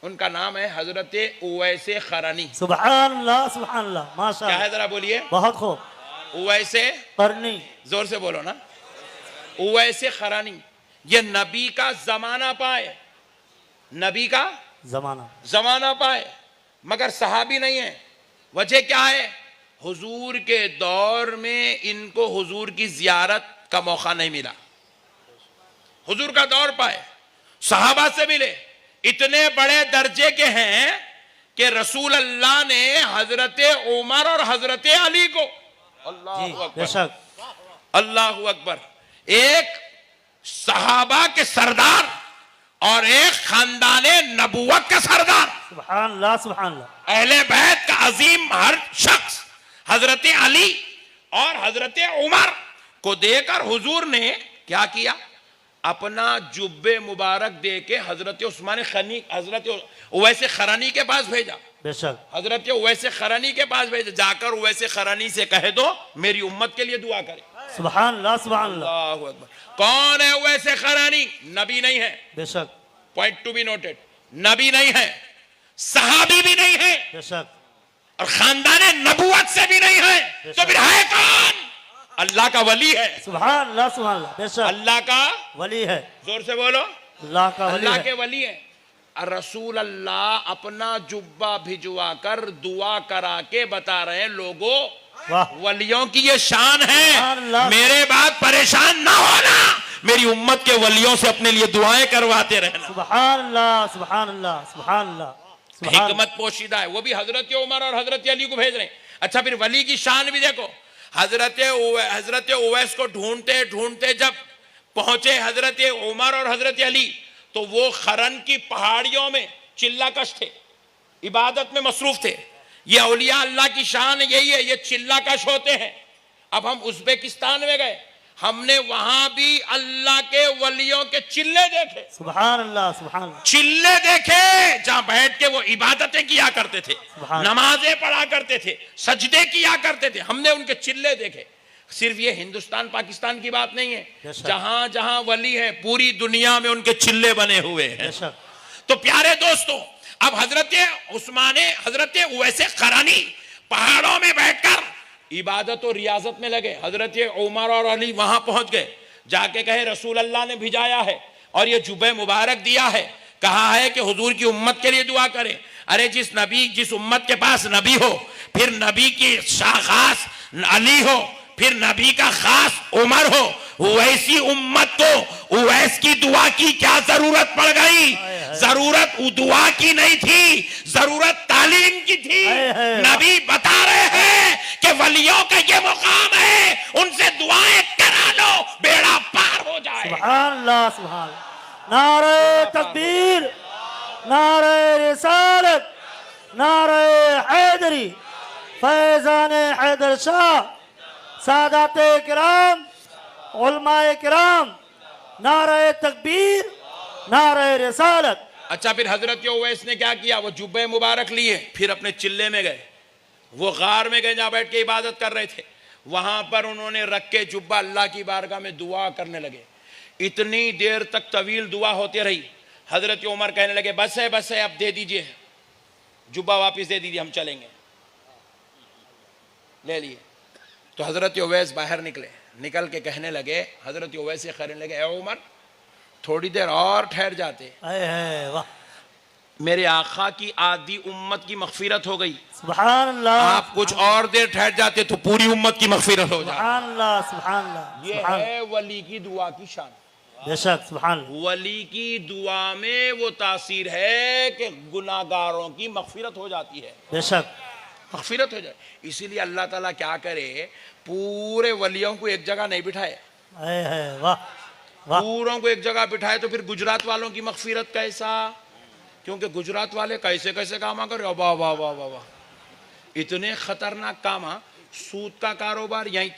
उनका नाम है हजरत उवैसे खरानी। सुभान अल्लाह, सुभान अल्लाह, माशाअल्लाह। क्या है जरा बोलिए। बहुत खूब। उवैसे करनी, जोर से बोलो ना। उवैसे खरानी, ये नबी का जमाना पाए, नबी का जमाना पाए, मगर सहाबी नहीं है। वजह क्या है? हुजूर के दौर में इनको हुजूर की जियारत का मौका नहीं मिला, हुजूर का दौर पाए, सहाबा से मिले, इतने बड़े दर्जे के हैं कि रसूल अल्लाह ने हजरत उमर और हजरत अली को, अल्लाह अकबर, अल्लाह अकबर, एक सहाबा के सरदार और एक खानदाने नबुवत का सरदार, सुभान अल्लाह, सुभान अल्लाह। अहले बैत का अजीम हर शख्स हजरत अली और हजरत उमर को देकर हुजूर ने क्या किया, अपना जुब्बे मुबारक दे के हजरत उस्मान खनी, हजरत उवैसे खरानी के पास भेजा। बेशक। हजरत उवैसे खरानी के पास भेजा, जाकर उवैसे खरानी से कह दो मेरी उम्मत के लिए दुआ करे। सुभान अल्लाह, सुभान अल्लाह। अल्लाहु अकबर। कौन है उवैसे खरानी? नबी नहीं है, बेशक। पॉइंट टू बी नोटेड, नबी नहीं है, सहाबी भी नहीं है, बेशक। और खानदाने नबुवत से भी नहीं है, तो फिर है कौन? अल्लाह का वली है। सुभान अल्लाह, सुभान अल्लाह। बेशक अल्लाह का वली है। जोर से बोलो, अल्लाह का वली अल्लाह है। के वली है। और रसूल अल्लाह अपना जुब्बा भिजवा कर दुआ करा के बता रहे हैं, लोगों वाह। वलियों की ये शान है, अल्लाह। मेरे बाद परेशान ना होना, मेरी उम्मत के वलियों से अपने लिए दुआएं करवाते रहना। सुभान अल्लाह, सुभान अल्लाह, सुभान अल्लाह, सुभान। हिकमत पोशीदा है, वो भी हजरत उमर और हजरत अली को भेज रहे हैं। अच्छा, फिर वली की शान भी देखो। हजरत उवैस को ढूंढते ढूंढते जब पहुंचे हजरत उमर और हजरत अली, तो वो खरन की पहाड़ियों में चिल्लाकश थे, इबादत में मसरूफ थे। ये औलिया अल्लाह की शान यही है, ये चिल्लाकश होते हैं। अब हम उज्बेकिस्तान में गए, हमने वहां भी अल्लाह के वलियों के चिल्ले देखे। सुभान अल्लाह, सुभान अल्लाह। चिल्ले देखे जहां बैठ के वो इबादतें किया करते थे, नमाजें पढ़ा करते थे, सजदे किया करते थे, हमने उनके चिल्ले देखे। सिर्फ ये हिंदुस्तान पाकिस्तान की बात नहीं है, जहां जहां वली है पूरी दुनिया में उनके चिल्ले बने हुए हैं। तो प्यारे दोस्तों, अब हजरत उवैसे खरानी पहाड़ों में बैठकर इबादत और रियाजत में लगे। हजरत उमर और अली वहां पहुंच गए, जाके कहे रसूल अल्लाह ने भिजाया है और ये जुबे मुबारक दिया है, कहा है कि हुजूर की उम्मत के लिए दुआ करें। अरे जिस उम्मत के पास नबी हो, फिर नबी की खास अली हो, फिर नबी का खास उमर हो, वैसी उम्मत को उवैस की दुआ की क्या जरूरत पड़ गई? जरूरत दुआ की नहीं थी, जरूरत तालीम की थी। नबी बता रहे हैं कि वलियों का ये मुकाम है, उनसे दुआएं करा लो, बेड़ा पार हो जाए। सुभान अल्लाह, सुभान अल्लाह। नारे तकबीर, नारे रिसालत, नारे हैदरी, फैजान हैदर शाह, सादाते किराम, उलमाए किराम, नारे तकबीर, नारे रिसालत। अच्छा, फिर हजरत उवैस ने क्या किया? वो जुब्बे मुबारक लिए, फिर अपने चिल्ले में गए, वो गार में गए जहां बैठ के इबादत कर रहे थे। वहां पर उन्होंने रख के जुब्बा अल्लाह की बारगाह में दुआ करने लगे। इतनी देर तक तवील दुआ होती रही। हजरत उमर कहने लगे बस है, बस है, अब दे दीजिए, जुब्बा वापस दे दीजिए, हम चलेंगे। ले लिए। तो हजरत उवैस बाहर निकले, निकल के कहने लगे, हजरत उवैस से कहने लगे, ए उमर, थोड़ी देर और ठहर जाते, वाह, मेरे आका की आधी उम्मत की मगफिरत हो गई। सुभान अल्लाह। आप कुछ और देर ठहर जाते तो पूरी उम्मत की मगफिरत हो जाती। सुभान अल्लाह, सुभान अल्लाह। ये है वली की दुआ की शान। बेशक, सुभान अल्लाह। वली की दुआ में वो तासीर है कि गुनाहगारों की मगफिरत हो जाती है, बेशक मगफिरत हो जाए। इसीलिए अल्लाह ताला क्या करे, पूरे वलियों को एक जगह नहीं बिठाए, वाह वाह, पूरों को एक जगह बिठाए। तो फिर गुजरात वालों की मगफिरत कैसा? क्योंकि गुजरात वाले कैसे कैसे काम कर रहे, वाह वाह वाह वाह वाह, इतने खतरनाक काम। सूद का कारोबार यहीं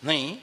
नहीं,